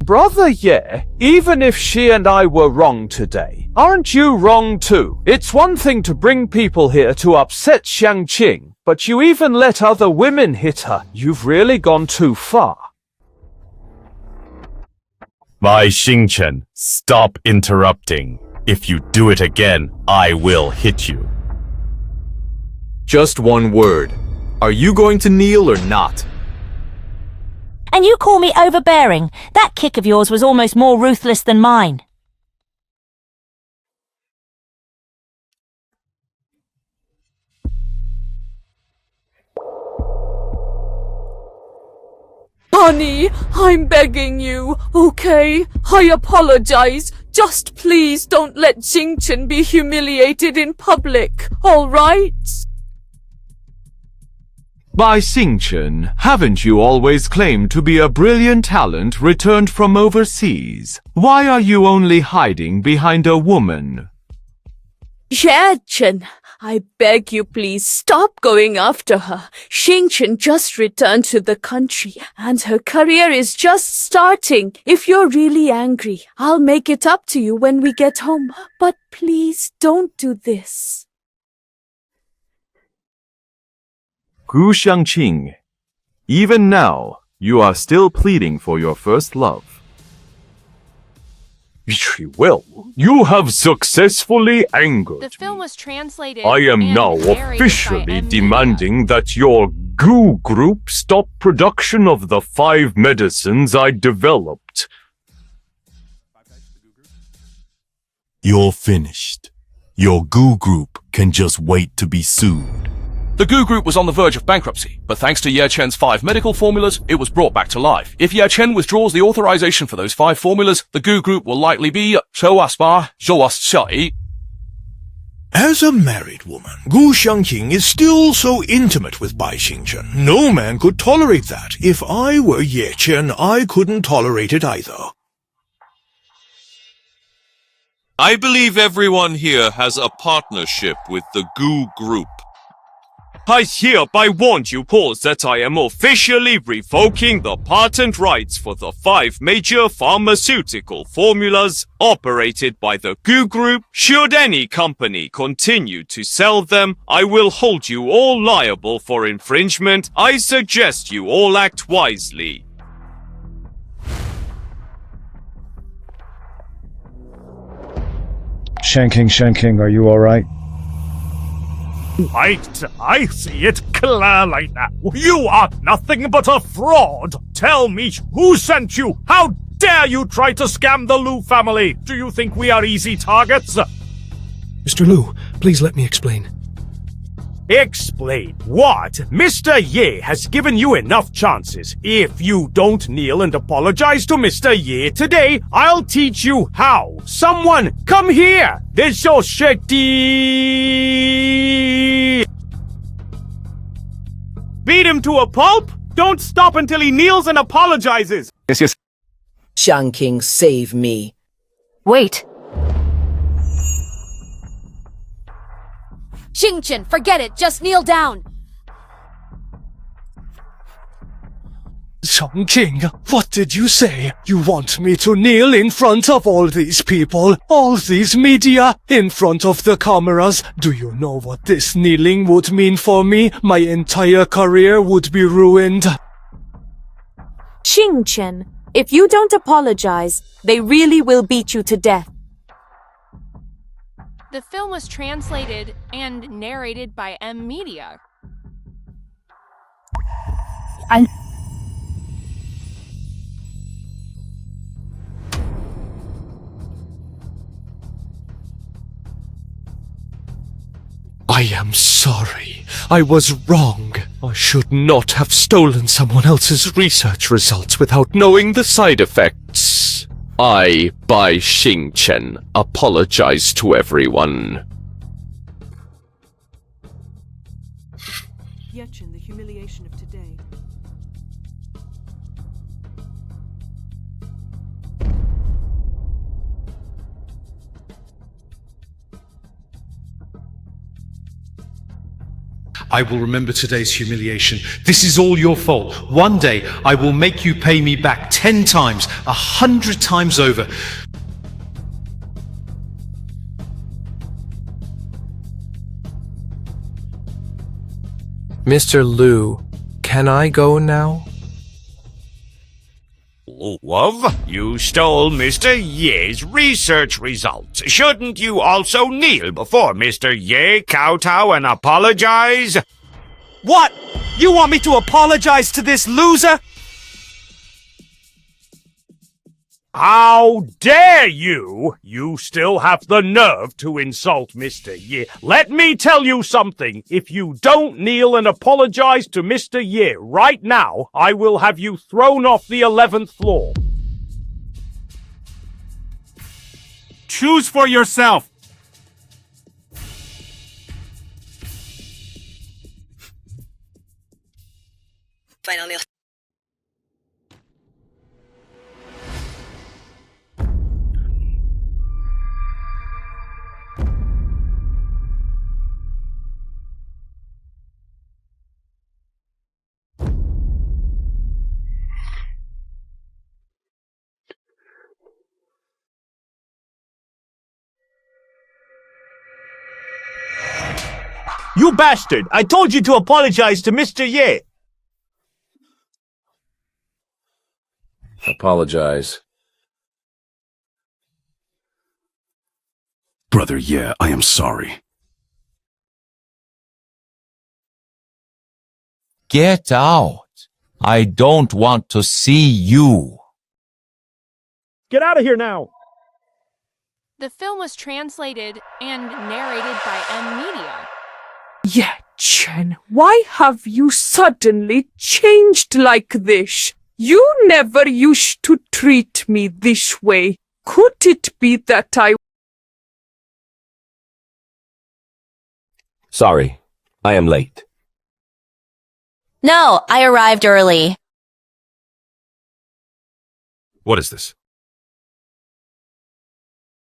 Brother Ye, even if she and I were wrong today, aren't you wrong too? It's one thing to bring people here to upset Xiangqing, but you even let other women hit her. You've really gone too far. My Xingchen, stop interrupting. If you do it again, I will hit you. Just one word. Are you going to kneel or not? And you call me overbearing. That kick of yours was almost more ruthless than mine. Honey, I'm begging you, okay? I apologize. Just please don't let Xingchen be humiliated in public, all right? By Xingchen, haven't you always claimed to be a brilliant talent returned from overseas? Why are you only hiding behind a woman? Ye-Chen, I beg you please stop going after her. Xingchen just returned to the country and her career is just starting. If you're really angry, I'll make it up to you when we get home. But please don't do this. Gu Xiangqing, even now, you are still pleading for your first love. Well, you have successfully angered The film was translated. me. I am and now narrated officially by demanding that your Gu Group stop production of the 5 medicines I developed. You're finished. Your Gu Group can just wait to be sued. The Gu Group was on the verge of bankruptcy, but thanks to Ye-Chen's 5 medical formulas, it was brought back to life. If Ye-Chen withdraws the authorization for those 5 formulas, the Gu Group will likely be As a married woman, Gu Xiangqing is still so intimate with Bai Xingchen. No man could tolerate that. If I were Ye-Chen, I couldn't tolerate it either. I believe everyone here has a partnership with the Gu Group. I hereby warn you all that I am officially revoking the patent rights for the 5 major pharmaceutical formulas operated by the Gu Group. Should any company continue to sell them, I will hold you all liable for infringement. I suggest you all act wisely. Shanking, are you alright? I see it clearly now. You are nothing but a fraud. Tell me, who sent you? How dare you try to scam the Liu family? Do you think we are easy targets? Mr. Liu, please let me explain. Explain what? Mr. Ye has given you enough chances. If you don't kneel and apologize to Mr. Ye today, I'll teach you how. Someone, come here! This your shitty. Beat him to a pulp? Don't stop until he kneels and apologizes! Yes. Chang King, save me. Wait. Xingchen, forget it. Just kneel down. Chang King, what did you say? You want me to kneel in front of all these people, all these media, in front of the cameras? Do you know what this kneeling would mean for me? My entire career would be ruined. Xingchen, if you don't apologize, they really will beat you to death. The film was translated and narrated by M Media. I am sorry. I was wrong. I should not have stolen someone else's research results without knowing the side effects. I, by Xingchen, apologize to everyone. Yechen, the humiliation of today. I will remember today's humiliation. This is all your fault. One day, I will make you pay me back 10 times, 100 times over. Mr. Liu, can I go now? Love, you stole Mr. Ye's research results. Shouldn't you also kneel before Mr. Ye, kowtow, and apologize? What? You want me to apologize to this loser? How dare you? You still have the nerve to insult Mr. Ye. Let me tell you something. If you don't kneel and apologize to Mr. Ye right now, I will have you thrown off the 11th floor. Choose for yourself. Finally. You bastard! I told you to apologize to Mr. Ye! Apologize. Brother Ye, I am sorry. Get out. I don't want to see you. Get out of here now! The film was translated and narrated by M Media. Yeah, Chen, why have you suddenly changed like this? You never used to treat me this way. Could it be that I... Sorry, I am late. No, I arrived early. What is this?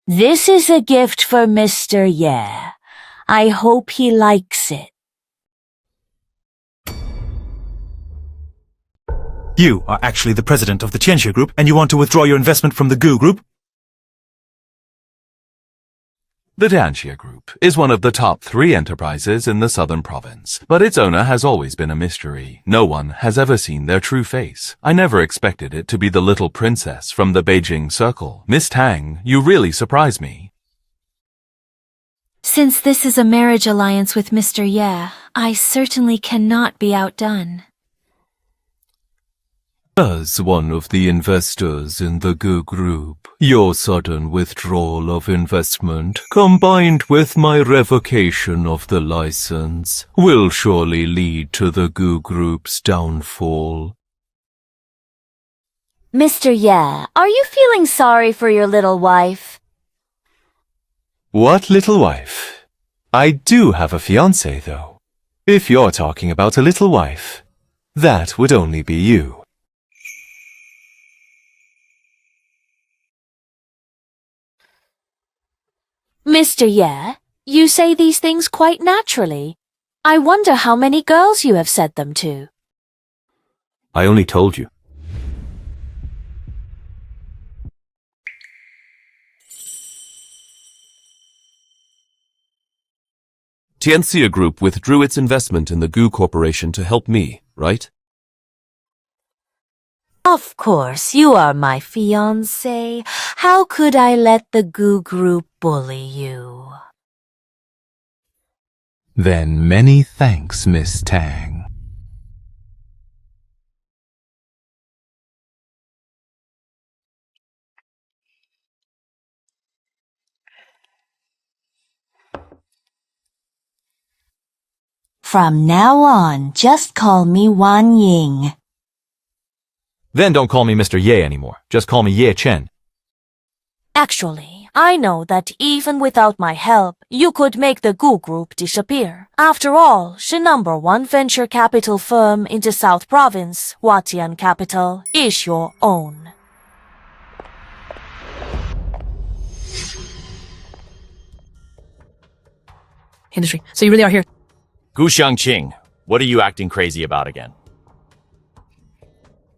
This is a gift for Mr. Ye. I hope he likes it. You are actually the president of the Tianxia Group, and you want to withdraw your investment from the Gu Group? The Tianxia Group is one of the top 3 enterprises in the southern province, but its owner has always been a mystery. No one has ever seen their true face. I never expected it to be the little princess from the Beijing Circle. Miss Tang, you really surprise me. Since this is a marriage alliance with Mr. Ye, I certainly cannot be outdone. As one of the investors in the Gu Group, your sudden withdrawal of investment, combined with my revocation of the license, will surely lead to the Gu Group's downfall. Mr. Ye, are you feeling sorry for your little wife? What little wife? I do have a fiancé, though. If you're talking about a little wife, that would only be you. Mr. Ye, you say these things quite naturally. I wonder how many girls you have said them to. I only told you. Tianxia Group withdrew its investment in the Gu Corporation to help me, right? Of course, you are my fiancé. How could I let the Gu Group bully you? Then many thanks, Miss Tang. From now on, just call me Wan Ying. Then don't call me Mr. Ye anymore. Just call me Ye Chen. Actually, I know that even without my help, you could make the Gu Group disappear. After all, the #1 venture capital firm in the South Province, Watian Capital, is your own. Industry. So you really are here. Gu Xiangqing, what are you acting crazy about again?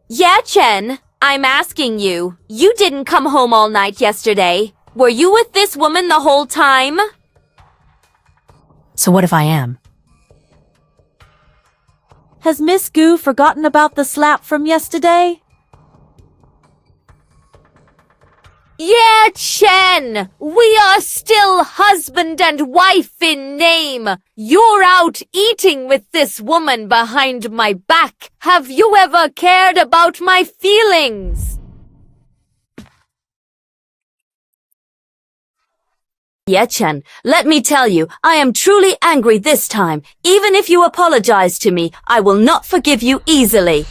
Yeah, Chen, I'm asking you. You didn't come home all night yesterday. Were you with this woman the whole time? So what if I am? Has Miss Gu forgotten about the slap from yesterday? Yeah, Chen! We are still husband and wife in name! You're out eating with this woman behind my back! Have you ever cared about my feelings? Yeah, Chen, let me tell you, I am truly angry this time. Even if you apologize to me, I will not forgive you easily.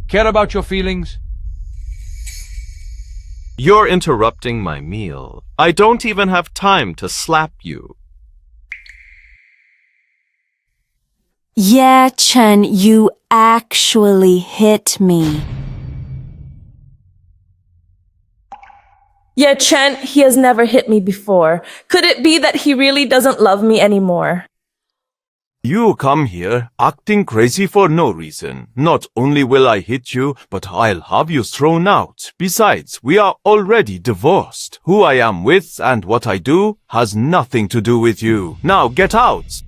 Care about your feelings? You're interrupting my meal. I don't even have time to slap you. Yeah, Chen, you actually hit me. Yeah, Chen, he has never hit me before. Could it be that he really doesn't love me anymore? You come here acting crazy for no reason. Not only will I hit you, but I'll have you thrown out. Besides, we are already divorced. Who I am with and what I do has nothing to do with you. Now get out!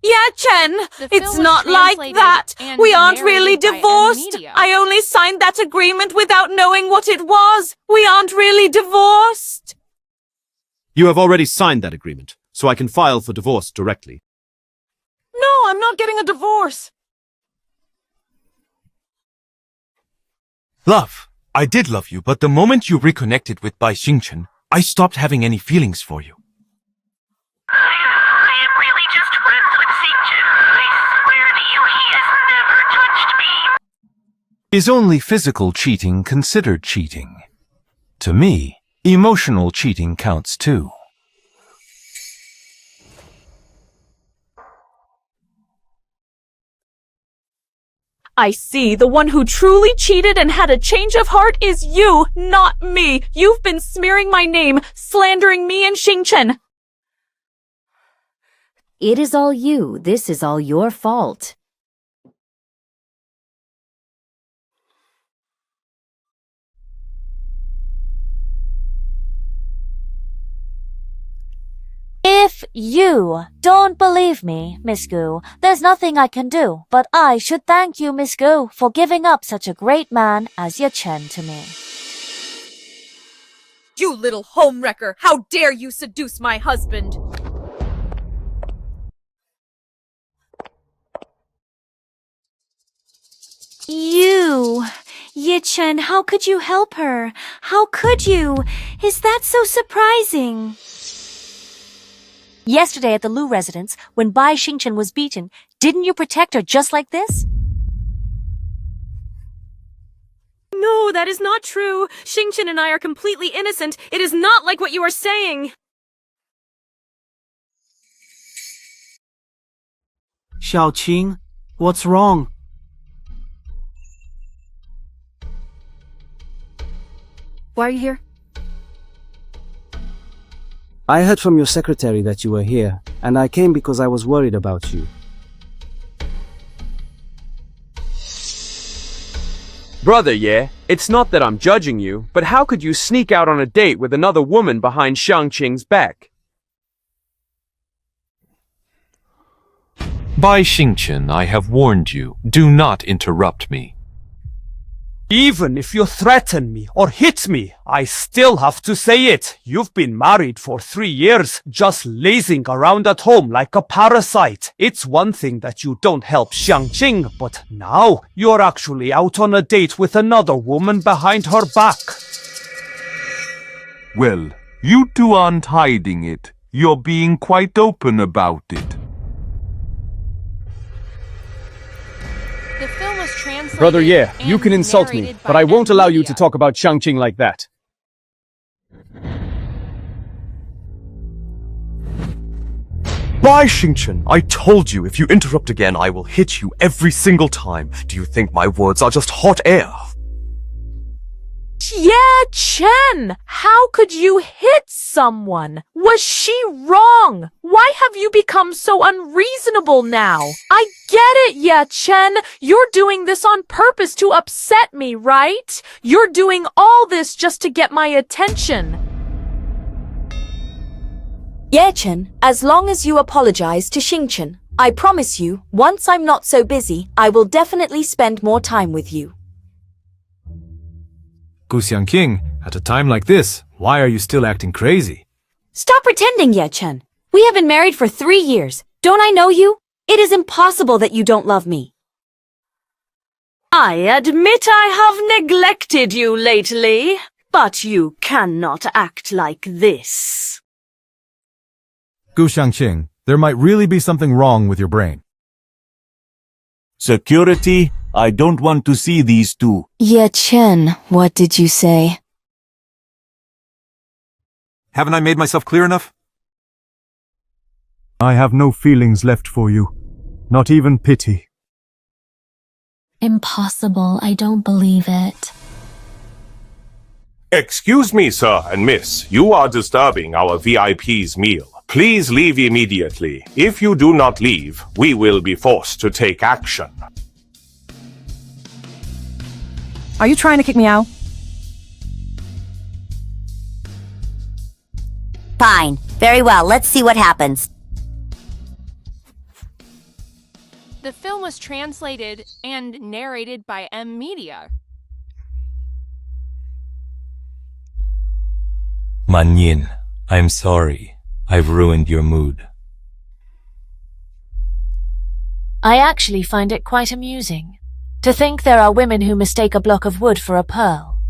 Yeah, Chen, it's not like that. We aren't really divorced. I only signed that agreement without knowing what it was. We aren't really divorced. You have already signed that agreement, so I can file for divorce directly. No, I'm not getting a divorce. Love, I did love you, but the moment you reconnected with Bai Xingchen, I stopped having any feelings for you. I am really just friends with Xingchen. I swear to you, he has never touched me. Is only physical cheating considered cheating? To me, emotional cheating counts too. I see. The one who truly cheated and had a change of heart is you, not me. You've been smearing my name, slandering me and Xingchen. It is all you. This is all your fault. If you don't believe me, Miss Gu, there's nothing I can do, but I should thank you, Miss Gu, for giving up such a great man as Ye Chen to me. You little homewrecker! How dare you seduce my husband! You! Ye-Chen, how could you help her? How could you? Is that so surprising? Yesterday at the Lu residence, when Bai Xingchen was beaten, didn't you protect her just like this? No, that is not true. Xingchen and I are completely innocent. It is not like what you are saying. Xiaoqing, what's wrong? Why are you here? I heard from your secretary that you were here, and I came because I was worried about you. Brother, yeah, it's not that I'm judging you, but how could you sneak out on a date with another woman behind Xiangqing's back? Bai Xingchen, I have warned you. Do not interrupt me. Even if you threaten me or hit me, I still have to say it. You've been married for 3 years, just lazing around at home like a parasite. It's one thing that you don't help Xiangqing, but now you're actually out on a date with another woman behind her back. Well, you two aren't hiding it. You're being quite open about it. The film was translated. Brother, yeah, you can insult me, narrated but by I won't allow you media. to talk about Xiangqing like that. Bai Xingchen, I told you if you interrupt again, I will hit you every single time. Do you think my words are just hot air? Yeah, Chen! How could you hit someone? Was she wrong? Why have you become so unreasonable now? I get it, yeah, Chen. You're doing this on purpose to upset me, right? You're doing all this just to get my attention. Yeah, Chen, as long as you apologize to Xingchen, I promise you, once I'm not so busy, I will definitely spend more time with you. Gu Xiangqing, at a time like this, why are you still acting crazy? Stop pretending, Ye Chen. We have been married for 3 years. Don't I know you? It is impossible that you don't love me. I admit I have neglected you lately, but you cannot act like this. Gu Xiangqing, there might really be something wrong with your brain. Security, I don't want to see these two. Ye Chen, what did you say? Haven't I made myself clear enough? I have no feelings left for you. Not even pity. Impossible. I don't believe it. Excuse me, sir and miss. You are disturbing our VIP's meal. Please leave immediately. If you do not leave, we will be forced to take action. Are you trying to kick me out? Fine. Very well. Let's see what happens. The film was translated and narrated by Media. Man Yin, I'm sorry. I've ruined your mood. I actually find it quite amusing. To think there are women who mistake a block of wood for a pearl.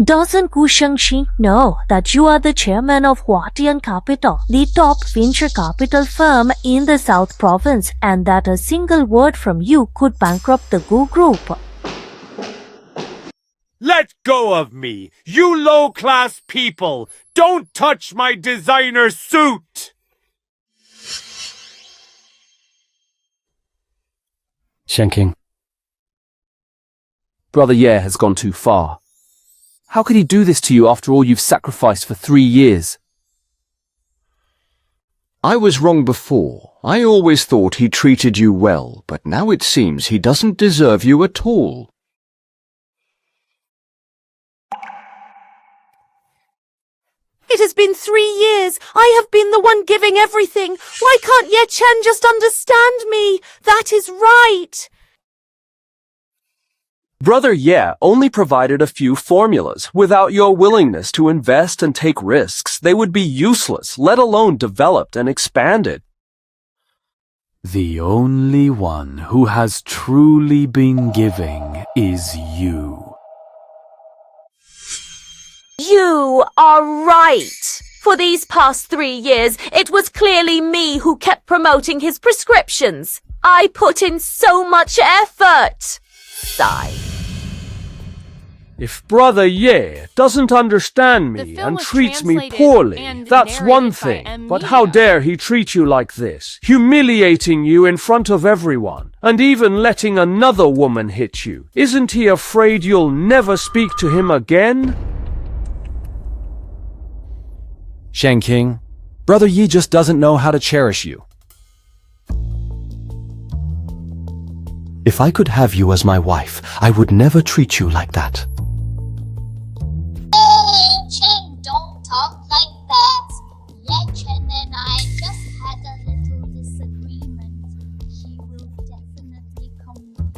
Doesn't Gu Shengxin know that you are the chairman of Huadian Capital, the top venture capital firm in the South Province, and that a single word from you could bankrupt the Gu Group? Let go of me, you low-class people! Don't touch my designer suit! Xiangqing. Brother Ye has gone too far. How could he do this to you after all you've sacrificed for 3 years? I was wrong before. I always thought he treated you well, but now it seems he doesn't deserve you at all. It has been 3 years. I have been the one giving everything. Why can't Ye Chen just understand me? That is right. Brother Ye only provided a few formulas. Without your willingness to invest and take risks, they would be useless, let alone developed and expanded. The only one who has truly been giving is you. You are right. For these past 3 years, it was clearly me who kept promoting his prescriptions. I put in so much effort. Sigh. If Brother Ye doesn't understand me and treats me poorly, that's one thing. But how dare he treat you like this, humiliating you in front of everyone, and even letting another woman hit you? Isn't he afraid you'll never speak to him again? Shang King, Brother Yi just doesn't know how to cherish you. If I could have you as my wife, I would never treat you like that. Hey, Chang, don't talk like that. Chen and I just had a little disagreement. He will definitely come back.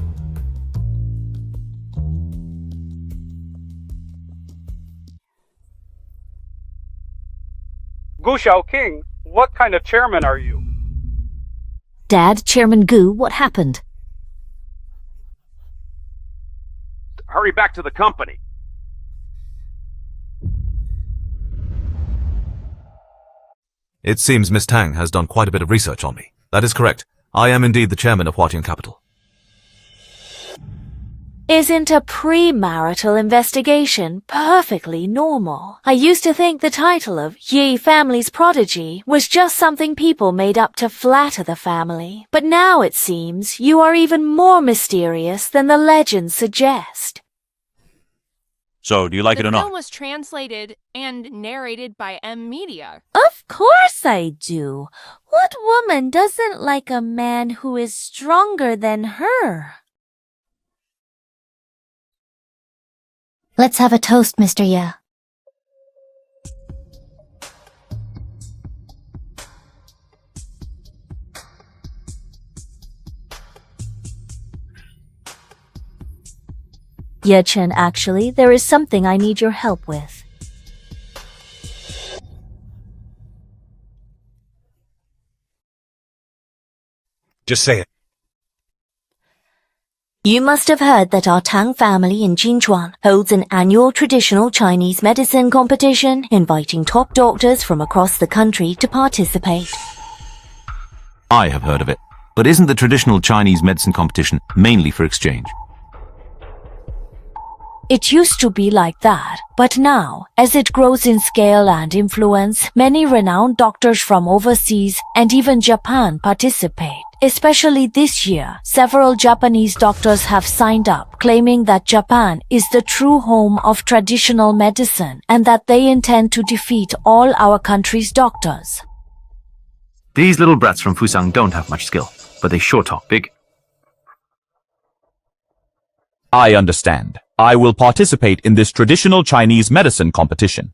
Gu Xiaoqing, what kind of chairman are you? Dad, Chairman Gu, what happened? Hurry back to the company. It seems Miss Tang has done quite a bit of research on me. That is correct. I am indeed the chairman of Huatian Capital. Isn't a premarital investigation perfectly normal? I used to think the title of Yi family's prodigy was just something people made up to flatter the family. But now it seems you are even more mysterious than the legends suggest. So, do you like it or The not? film was translated and narrated by M Media. Of course I do. What woman doesn't like a man who is stronger than her? Let's have a toast, Mr. Ye. Ye Chen, actually, there is something I need your help with. Just say it. You must have heard that our Tang family in Jinchuan holds an annual traditional Chinese medicine competition, inviting top doctors from across the country to participate. I have heard of it. But isn't the traditional Chinese medicine competition mainly for exchange? It used to be like that, but now, as it grows in scale and influence, many renowned doctors from overseas and even Japan participate. Especially this year, several Japanese doctors have signed up, claiming that Japan is the true home of traditional medicine and that they intend to defeat all our country's doctors. These little brats from Fusang don't have much skill, but they sure talk big. I understand. I will participate in this traditional Chinese medicine competition.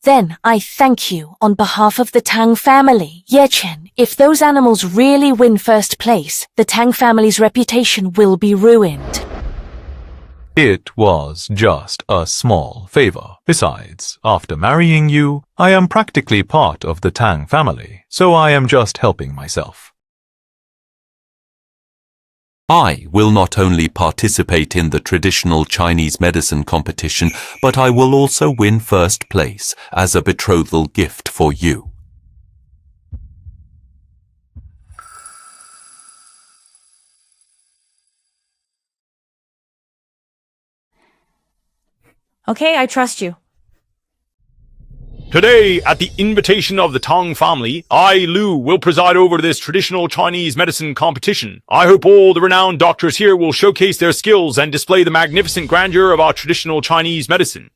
Then I thank you on behalf of the Tang family. Ye Chen, if those animals really win first place, the Tang family's reputation will be ruined. It was just a small favor. Besides, after marrying you, I am practically part of the Tang family, so I am just helping myself. I will not only participate in the traditional Chinese medicine competition, but I will also win first place as a betrothal gift for you. Okay, I trust you. Today, at the invitation of the Tang family, I, Lu, will preside over this traditional Chinese medicine competition. I hope all the renowned doctors here will showcase their skills and display the magnificent grandeur of our traditional Chinese medicine.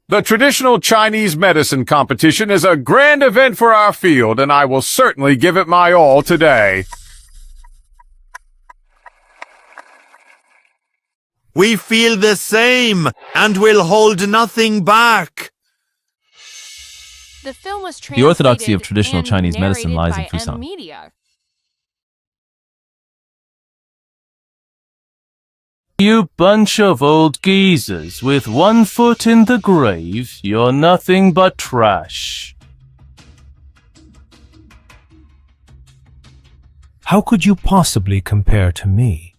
The traditional Chinese medicine competition is a grand event for our field, and I will certainly give it my all today. We feel the same, and will hold nothing back. The film was translated The orthodoxy of traditional and Chinese medicine narrated lies in by M Fusang. Media. You bunch of old geezers with one foot in the grave, you're nothing but trash. How could you possibly compare to me?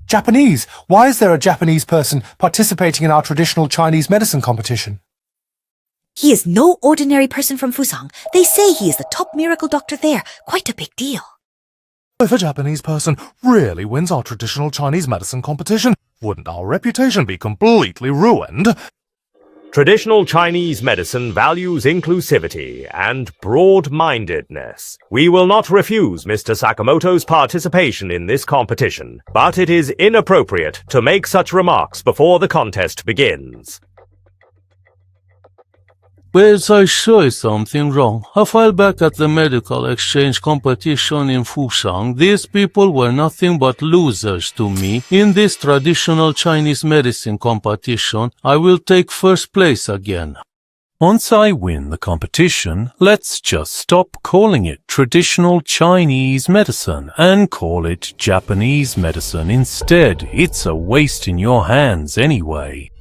Japanese! Why is there a Japanese person participating in our traditional Chinese medicine competition? He is no ordinary person from Fusang. They say he is the top miracle doctor there. Quite a big deal. If a Japanese person really wins our traditional Chinese medicine competition, wouldn't our reputation be completely ruined? Traditional Chinese medicine values inclusivity and broad-mindedness. We will not refuse Mr. Sakamoto's participation in this competition, but it is inappropriate to make such remarks before the contest begins. Whereas I say something wrong. A while back at the medical exchange competition in Fusang, these people were nothing but losers to me. In this traditional Chinese medicine competition, I will take first place again. Once I win the competition, let's just stop calling it traditional Chinese medicine and call it Japanese medicine instead. It's a waste in your hands anyway.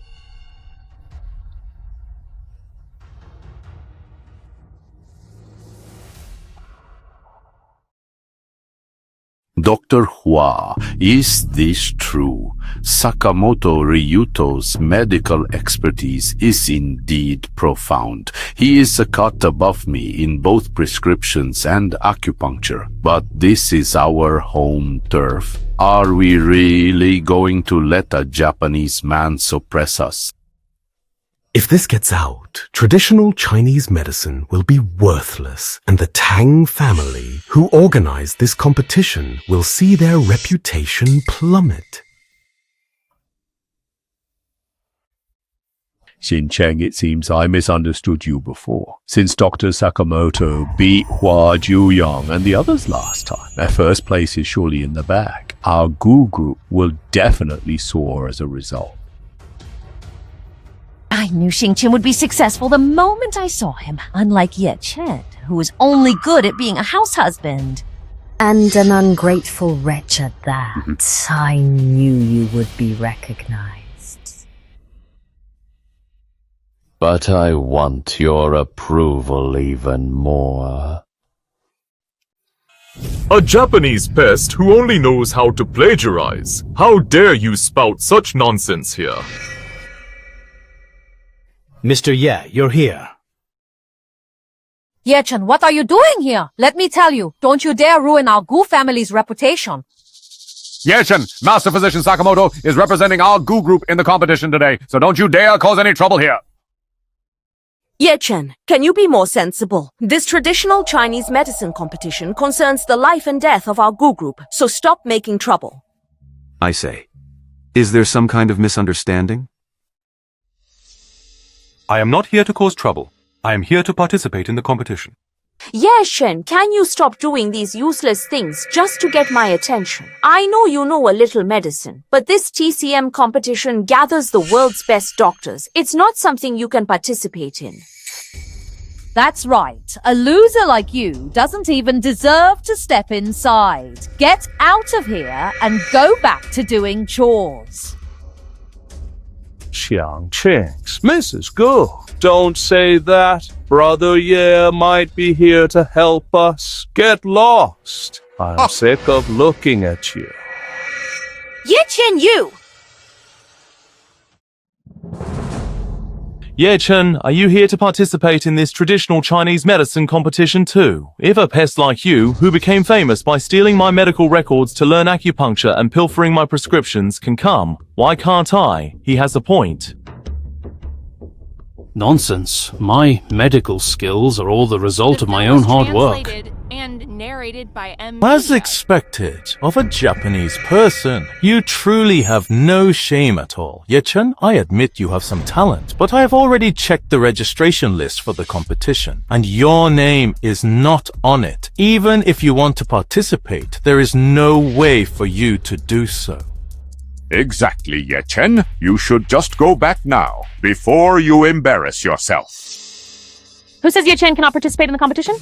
Dr. Hua, is this true? Sakamoto Ryuto's medical expertise is indeed profound. He is a cut above me in both prescriptions and acupuncture, but this is our home turf. Are we really going to let a Japanese man suppress us? If this gets out, traditional Chinese medicine will be worthless, and the Tang family, who organized this competition, will see their reputation plummet. Chang, it seems I misunderstood you before. Since Dr. Sakamoto beat Hua Juyang and the others last time, their first place is surely in the bag. Our Gu group will definitely soar as a result. I knew Xingqian would be successful the moment I saw him, unlike Ye Chen, who was only good at being a house husband. And an ungrateful wretch at that. I knew you would be recognized. But I want your approval even more. A Japanese pest who only knows how to plagiarize. How dare you spout such nonsense here? Mr. Ye, you're here. Ye Chen, what are you doing here? Let me tell you, don't you dare ruin our Gu family's reputation. Ye-Chen, Master Physician Sakamoto is representing our Gu group in the competition today, so don't you dare cause any trouble here. Ye Chen, can you be more sensible? This traditional Chinese medicine competition concerns the life and death of our Gu group, so stop making trouble. I say, is there some kind of misunderstanding? I am not here to cause trouble. I am here to participate in the competition. Ye Chen, can you stop doing these useless things just to get my attention? I know you know a little medicine, but this TCM competition gathers the world's best doctors. It's not something you can participate in. That's right. A loser like you doesn't even deserve to step inside. Get out of here and go back to doing chores. Ching's Mrs. Gu, don't say that. Brother Ye might be here to help us. Get lost. I'm sick of looking at you. Ye Chen, you! Ye Chen, are you here to participate in this traditional Chinese medicine competition too? If a pest like you, who became famous by stealing my medical records to learn acupuncture and pilfering my prescriptions, can come, why can't I? He has a point. Nonsense. My medical skills are all the result of my own hard work. And narrated by M. As expected of a Japanese person, you truly have no shame at all. Ye Chen, I admit you have some talent, but I have already checked the registration list for the competition, and your name is not on it. Even if you want to participate, there is no way for you to do so. Exactly, Ye Chen. You should just go back now, before you embarrass yourself. Who says Ye Chen cannot participate in the competition?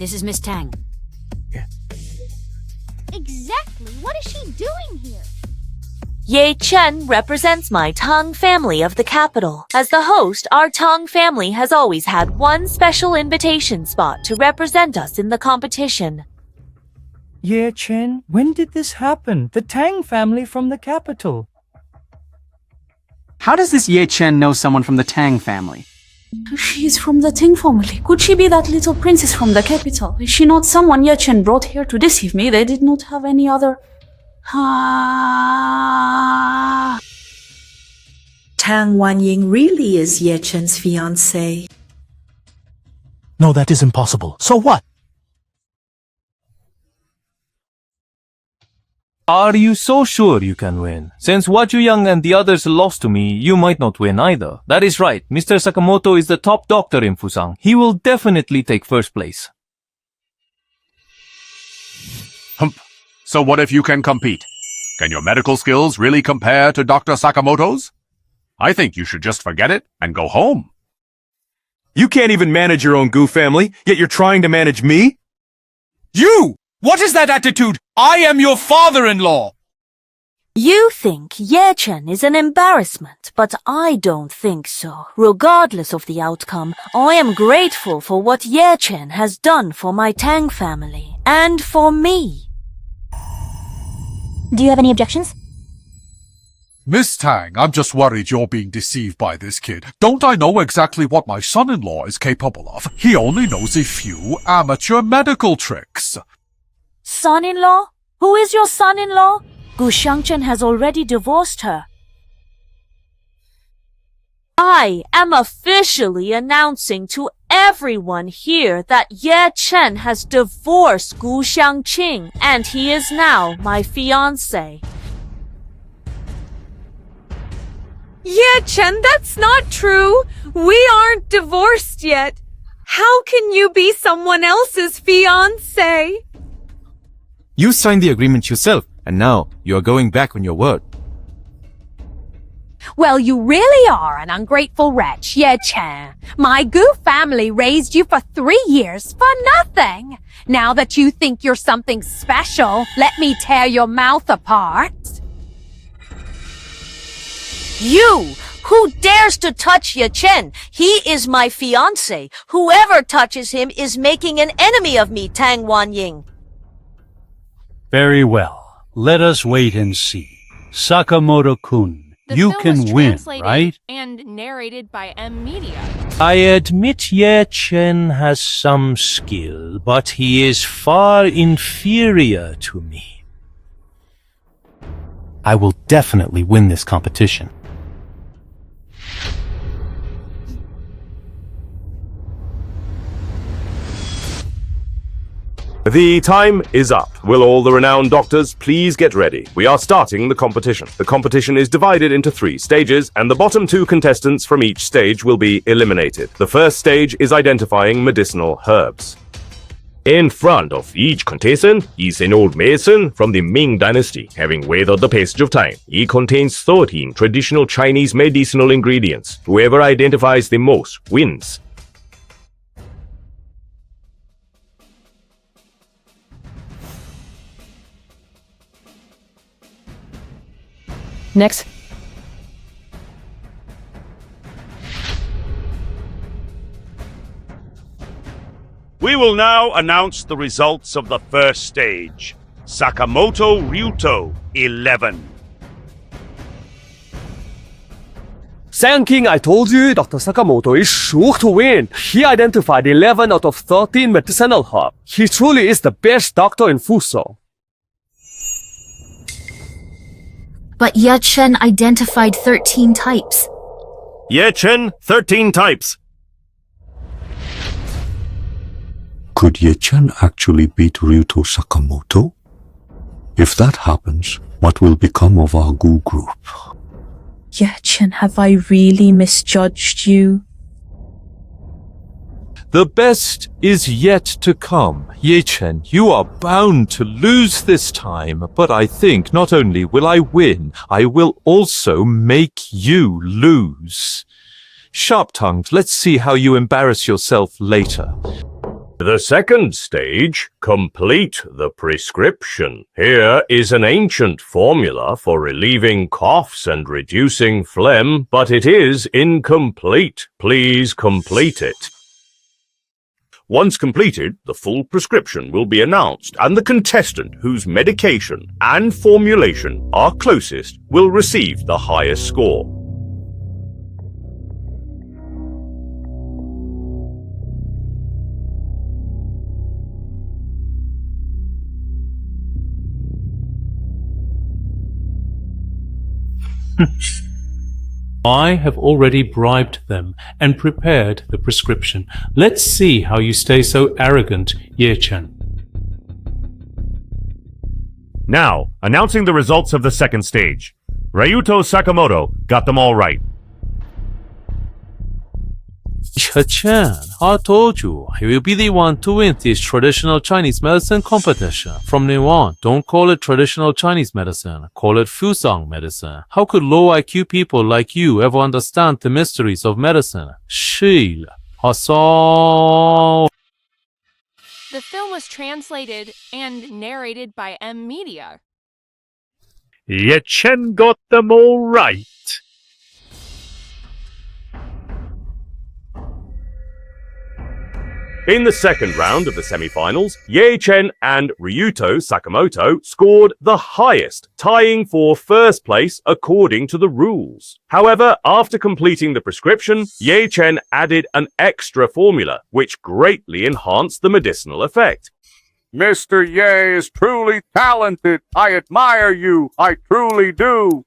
This is Miss Tang. Exactly. What is she doing here? Ye Chen represents my Tang family of the capital. As the host, our Tang family has always had one special invitation spot to represent us in the competition. Ye Chen, when did this happen? The Tang family from the capital. How does this Ye Chen know someone from the Tang family? She's from the Ting family. Could she be that little princess from the capital? Is she not someone Ye Chen brought here to deceive me? They did not have any other... Tang Wanying really is Ye Chen's fiancée. No, that is impossible. So what? Are you so sure you can win? Since Hua Juyang and the others lost to me, you might not win either. That is right. Mr. Sakamoto is the top doctor in Fusang. He will definitely take first place. Hump. So what if you can compete? Can your medical skills really compare to Dr. Sakamoto's? I think you should just forget it and go home. You can't even manage your own Gu family, yet you're trying to manage me? You! What is that attitude? I am your father-in-law! You think Ye Chen is an embarrassment, but I don't think so. Regardless of the outcome, I am grateful for what Ye Chen has done for my Tang family, and for me. Do you have any objections? Miss Tang, I'm just worried you're being deceived by this kid. Don't I know exactly what my son-in-law is capable of? He only knows a few amateur medical tricks. Son-in-law? Who is your son-in-law? Gu Xiangchen has already divorced her. I am officially announcing to everyone here that Ye Chen has divorced Gu Xiangqing, and he is now my fiancé. Ye Chen, that's not true. We aren't divorced yet. How can you be someone else's fiancé? You signed the agreement yourself, and now you are going back on your word. Well, you really are an ungrateful wretch, Ye Chen. My Gu family raised you for 3 years for nothing. Now that you think you're something special, let me tear your mouth apart. You! Who dares to touch Ye Chen? He is my fiancé. Whoever touches him is making an enemy of me, Tang Wanying. Very well. Let us wait and see. Sakamoto-kun, you can win, right? And narrated by M Media. I admit Ye Chen has some skill, but he is far inferior to me. I will definitely win this competition. The time is up. Will all the renowned doctors please get ready? We are starting the competition. The competition is divided into 3 stages, and the bottom 2 contestants from each stage will be eliminated. The first stage is identifying medicinal herbs. In front of each contestant is an old medicine from the Ming Dynasty, having weathered the passage of time. It contains 13 traditional Chinese medicinal ingredients. Whoever identifies the most wins. Next. We will now announce the results of the first stage. Sakamoto Ryuto, 11. Sang King, I told you Dr. Sakamoto is sure to win. He identified 11 out of 13 medicinal herbs. He truly is the best doctor in Fusang. But Ye Chen identified 13 types. Ye Chen, 13 types. Could Ye Chen actually beat Ryuto Sakamoto? If that happens, what will become of our Gu group? Ye Chen, have I really misjudged you? The best is yet to come. Ye Chen, you are bound to lose this time, but I think not only will I win, I will also make you lose. Sharp-tongued, let's see how you embarrass yourself later. The second stage, complete the prescription. Here is an ancient formula for relieving coughs and reducing phlegm, but it is incomplete. Please complete it. Once completed, the full prescription will be announced, and the contestant whose medication and formulation are closest will receive the highest score. I have already bribed them and prepared the prescription. Let's see how you stay so arrogant, Ye-chan. Now, announcing the results of the second stage. Ryuto Sakamoto got them all right. Chan, I told you, I will be the one to win this traditional Chinese medicine competition. From now on, don't call it traditional Chinese medicine, call it Fusang medicine. How could low IQ people like you ever understand the mysteries of medicine? Shil, Hasan. The film was translated and narrated by M Media. Ye-chen got them all right. In the second round of the semi-finals, Ye-chen and Ryuto Sakamoto scored the highest, tying for first place according to the rules. However, after completing the prescription, Ye-chen added an extra formula, which greatly enhanced the medicinal effect. Mr. Ye is truly talented. I admire you. I truly do.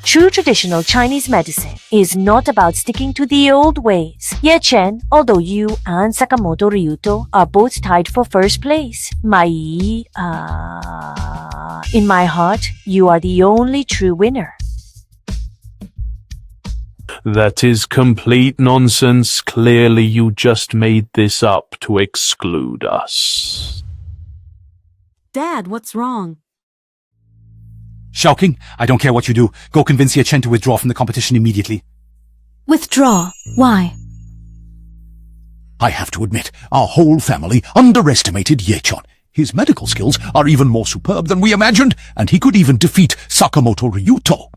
True traditional Chinese medicine is not about sticking to the old ways. Ye-chen, although you and Sakamoto Ryuto are both tied for first place, in my heart, you are the only true winner. That is complete nonsense. Clearly you just made this up to exclude us. Dad, what's wrong? Xiaoqing, I don't care what you do. Go convince Ye-chen to withdraw from the competition immediately. Withdraw? Why? I have to admit, our whole family underestimated Ye-chan. His medical skills are even more superb than we imagined, and he could even defeat Sakamoto Ryuto.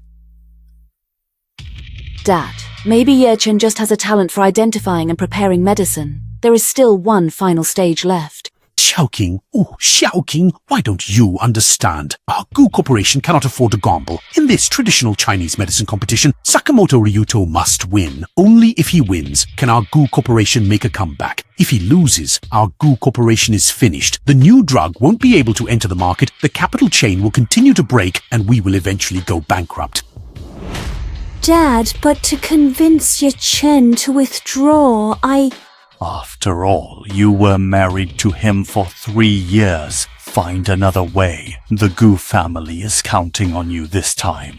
Dad, maybe Ye-chen just has a talent for identifying and preparing medicine. There is still one final stage left. Xiaoqing, why don't you understand? Our Gu Corporation cannot afford to gamble. In this traditional Chinese medicine competition, Sakamoto Ryuto must win. Only if he wins can our Gu Corporation make a comeback. If he loses, our Gu Corporation is finished. The new drug won't be able to enter the market, the capital chain will continue to break, and we will eventually go bankrupt. Dad, but to convince Ye-chen to withdraw, After all, you were married to him for 3 years. Find another way. The Gu family is counting on you this time.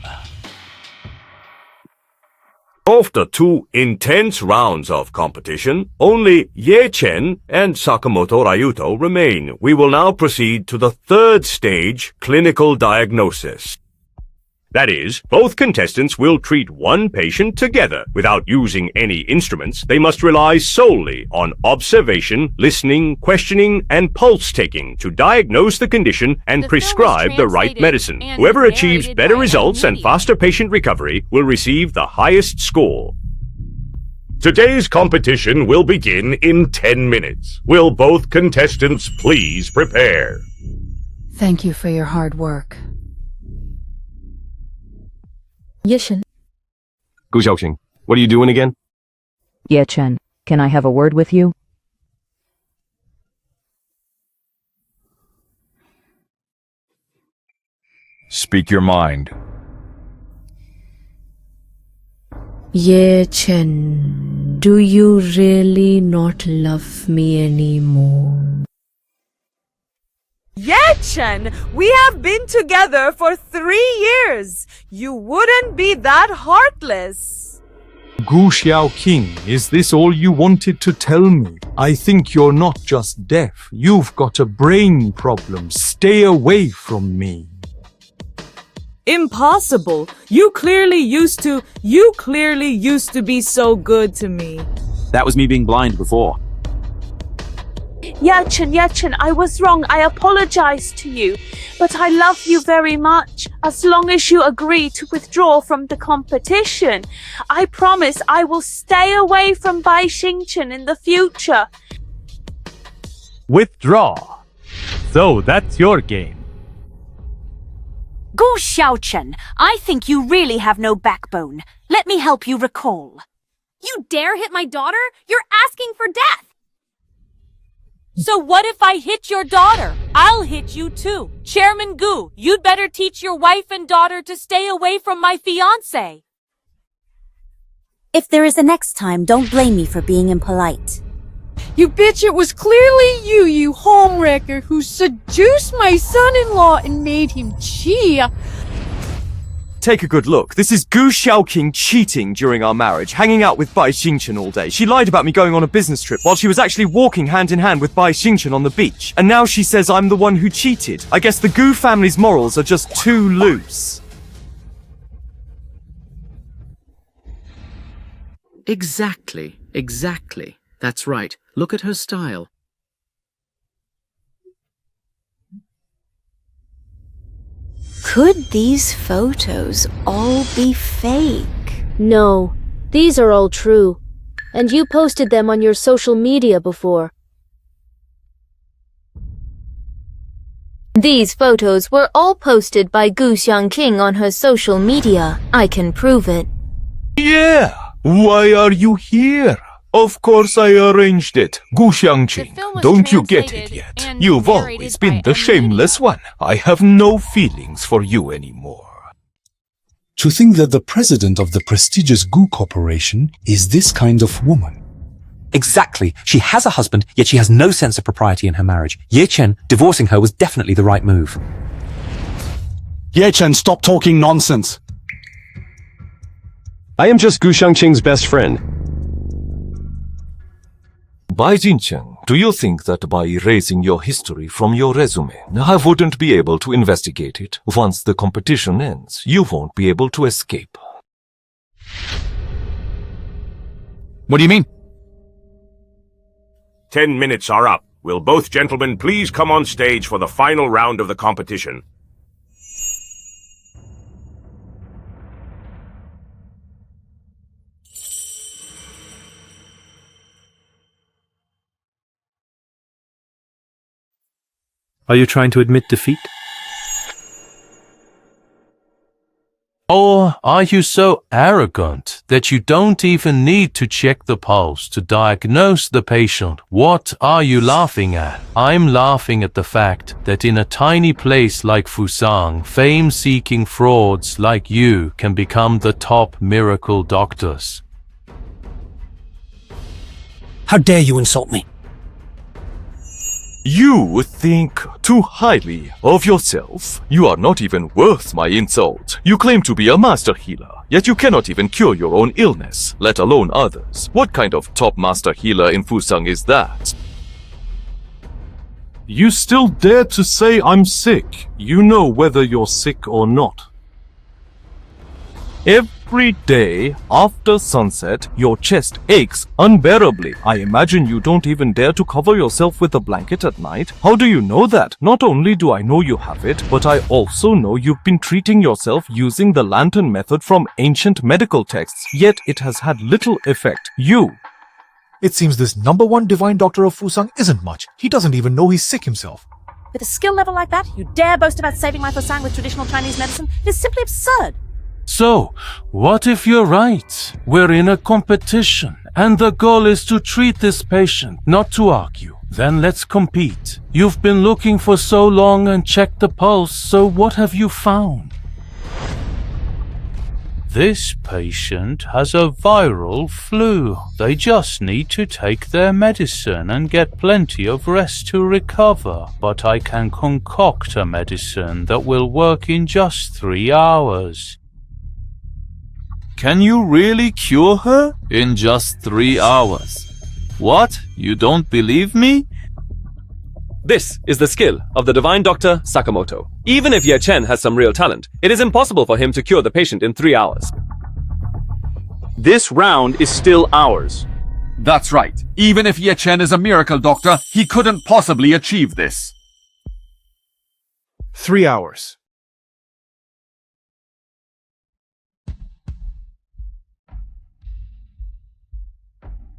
After 2 intense rounds of competition, only Ye-chen and Sakamoto Ryuto remain. We will now proceed to the third stage, clinical diagnosis. That is, both contestants will treat one patient together. Without using any instruments, they must rely solely on observation, listening, questioning, and pulse-taking to diagnose the condition and prescribe the right medicine. Whoever achieves better results and faster patient recovery will receive the highest score. Today's competition will begin in 10 minutes. Will both contestants please prepare? Thank you for your hard work. Ye-chen. Gu Xiaoqing, what are you doing again? Ye-chen, can I have a word with you? Speak your mind. Ye-chen, do you really not love me anymore? Ye-chen, we have been together for 3 years. You wouldn't be that heartless. Gu Xiaoqing, is this all you wanted to tell me? I think you're not just deaf. You've got a brain problem. Stay away from me. Impossible. You clearly used to be so good to me. That was me being blind before. Yachin, I was wrong. I apologize to you. But I love you very much. As long as you agree to withdraw from the competition, I promise I will stay away from Bai Xingchen in the future. Withdraw. So that's your game. Gu Xiaochen, I think you really have no backbone. Let me help you recall. You dare hit my daughter? You're asking for death! So what if I hit your daughter? I'll hit you too. Chairman Gu, you'd better teach your wife and daughter to stay away from my fiancé. If there is a next time, don't blame me for being impolite. You bitch, it was clearly you homewrecker, who seduced my son-in-law and made him cheer. Take a good look. This is Gu Xiaoqing cheating during our marriage, hanging out with Bai Xingchen all day. She lied about me going on a business trip while she was actually walking hand in hand with Bai Xingchen on the beach. And now she says I'm the one who cheated. I guess the Gu family's morals are just too loose. Exactly. That's right. Look at her style. Could these photos all be fake? No, these are all true. And you posted them on your social media before. These photos were all posted by Gu Xiangqing on her social media. I can prove it. Yeah, why are you here? Of course I arranged it. Gu Xiangqing, don't you get it yet? You've always been the shameless one. I have no feelings for you anymore. To think that the president of the prestigious Gu Corporation is this kind of woman. Exactly. She has a husband, yet she has no sense of propriety in her marriage. Ye Chen divorcing her was definitely the right move. Ye Chen, stop talking nonsense. I am just Gu Xiangqing's best friend. Bai Xingchen, do you think that by erasing your history from your resume, I wouldn't be able to investigate it? Once the competition ends, you won't be able to escape. What do you mean? 10 minutes are up. Will both gentlemen please come on stage for the final round of the competition? Are you trying to admit defeat? Or are you so arrogant that you don't even need to check the pulse to diagnose the patient? What are you laughing at? I'm laughing at the fact that in a tiny place like Fusang, fame-seeking frauds like you can become the top miracle doctors. How dare you insult me? You think too highly of yourself. You are not even worth my insult. You claim to be a master healer, yet you cannot even cure your own illness, let alone others. What kind of top master healer in Fusang is that? You still dare to say I'm sick. You know whether you're sick or not. Every day after sunset, your chest aches unbearably. I imagine you don't even dare to cover yourself with a blanket at night. How do you know that? Not only do I know you have it, but I also know you've been treating yourself using the lantern method from ancient medical texts, yet it has had little effect. It seems this #1 divine doctor of Fusang isn't much. He doesn't even know he's sick himself. With a skill level like that, you dare boast about saving my Fusang with traditional Chinese medicine? It is simply absurd. So, what if you're right? We're in a competition, and the goal is to treat this patient, not to argue. Then let's compete. You've been looking for so long and checked the pulse, so what have you found? This patient has a viral flu. They just need to take their medicine and get plenty of rest to recover. But I can concoct a medicine that will work in just 3 hours. Can you really cure her? In just 3 hours. What? You don't believe me? This is the skill of the divine doctor Sakamoto. Even if Ye Chen has some real talent, it is impossible for him to cure the patient in 3 hours. This round is still ours. That's right. Even if Ye Chen is a miracle doctor, he couldn't possibly achieve this. 3 hours.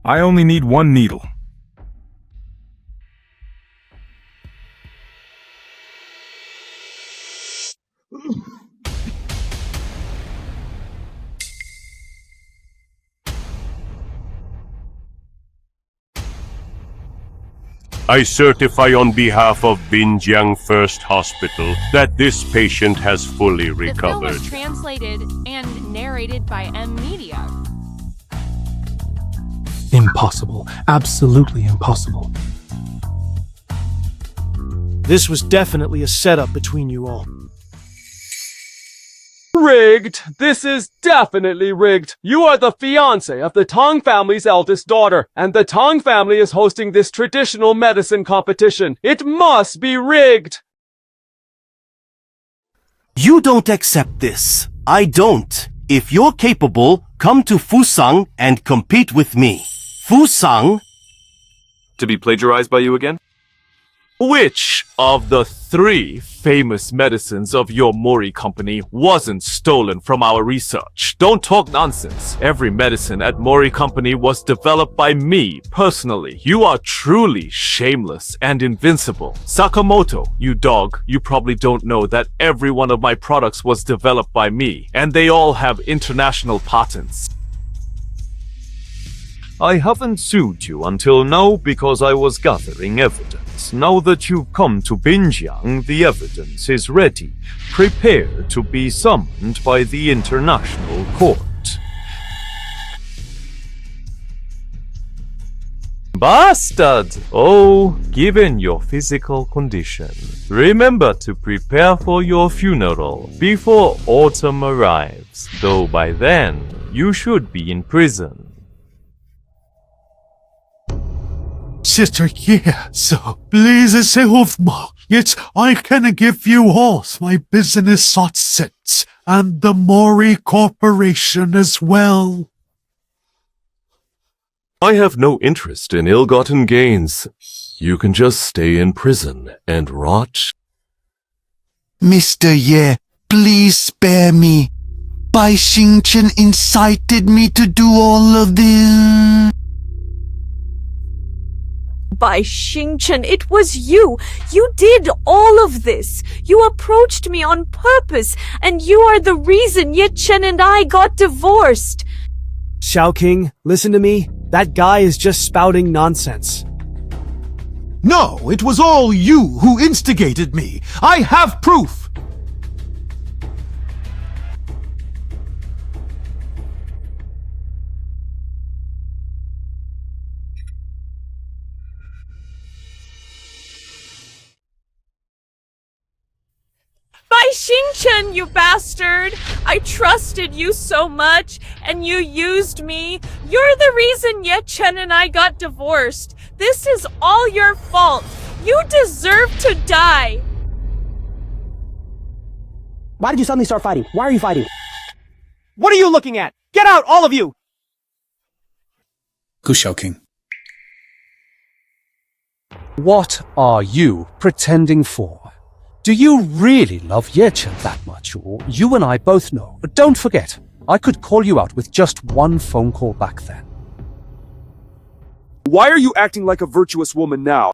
I only need 1 needle. I certify on behalf of Binjiang First Hospital that this patient has fully The film recovered. was translated and narrated by M Media. Impossible. Absolutely impossible. This was definitely a setup between you all. Rigged! This is definitely rigged! You are the fiancé of the Tong family's eldest daughter, and the Tong family is hosting this traditional medicine competition. It must be rigged! You don't accept this. I don't. If you're capable, come to Fusang and compete with me. Fusang? To be plagiarized by you again? Which of the 3 famous medicines of your Mori company wasn't stolen from our research? Don't talk nonsense. Every medicine at Mori company was developed by me, personally. You are truly shameless and invincible. Sakamoto, you dog, you probably don't know that every one of my products was developed by me, and they all have international patents. I haven't sued you until now because I was gathering evidence. Now that you've come to Binjiang, the evidence is ready. Prepare to be summoned by the International Court. Bastard! Oh, given your physical condition, remember to prepare for your funeral before autumn arrives, though by then you should be in prison. Sister, yeah, so please say more. Yet I can give you all my business success and the Mori Corporation as well. I have no interest in ill-gotten gains. You can just stay in prison and rot. Mr. Ye, please spare me. Bai Xingchen incited me to do all of this. Bai Xingchen, it was you. You did all of this. You approached me on purpose, and you are the reason Ye Chen and I got divorced. Xiaoqing, listen to me. That guy is just spouting nonsense. No, it was all you who instigated me. I have proof. Bai Xingchen, you bastard! I trusted you so much, and you used me. You're the reason Ye Chen and I got divorced. This is all your fault. You deserve to die. Why did you suddenly start fighting? Why are you fighting? What are you looking at? Get out, all of you! King. What are you pretending for? Do you really love Ye Chen that much? Or you and I both know. But don't forget, I could call you out with just one phone call back then. Why are you acting like a virtuous woman now?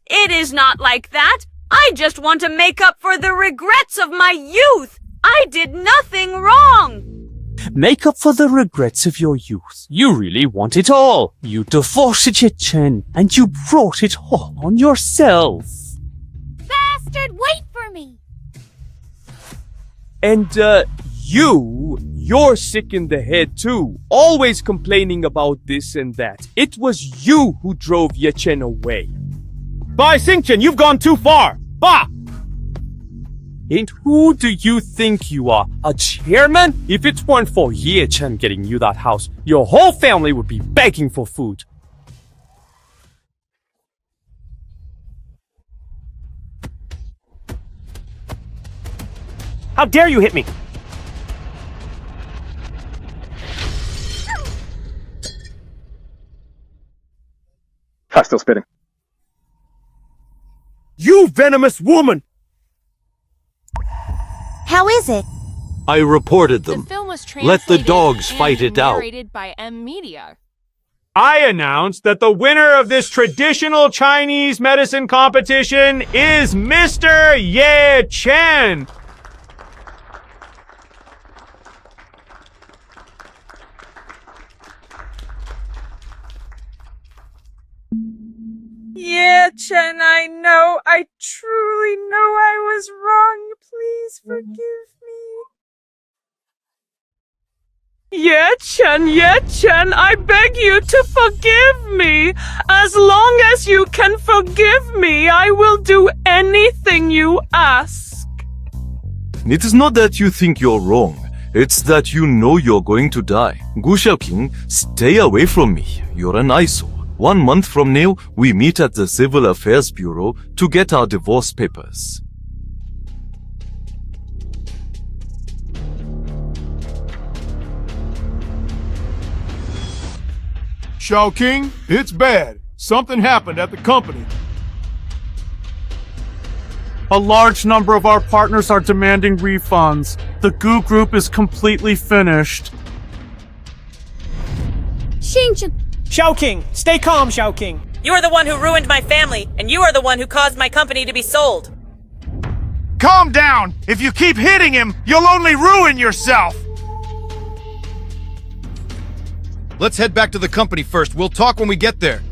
It is not like that. I just want to make up for the regrets of my youth. I did nothing wrong. Make up for the regrets of your youth. You really want it all. You divorced Ye Chen, and you brought it all on yourself. Bastard, wait for me! And, you're sick in the head too. Always complaining about this and that. It was you who drove Ye Chen away. Bai Xingchen, you've gone too far! Bah! And who do you think you are? A chairman? If it weren't for Ye Chen getting you that house, your whole family would be begging for food. How dare you hit me? Still spitting. You venomous woman! How is it? I reported them. The film was Let the translated dogs and fight it out. narrated by M Media. I announce that the winner of this traditional Chinese medicine competition is Mr. Ye Chen. Yeah, Chen, I know. I truly know I was wrong. Please forgive me. Yeah, Chen, I beg you to forgive me. As long as you can forgive me, I will do anything you ask. It is not that you think you're wrong. It's that you know you're going to die. Gu Xiaoqing, stay away from me. You're an eyesore. 1 month from now, we meet at the Civil Affairs Bureau to get our divorce papers. Xiaoqing, it's bad. Something happened at the company. A large number of our partners are demanding refunds. The Goo Group is completely finished. Xingchen! Xiaoqing! Stay calm, Xiaoqing! You are the one who ruined my family, and you are the one who caused my company to be sold. Calm down! If you keep hitting him, you'll only ruin yourself! Let's head back to the company first. We'll talk when we get there.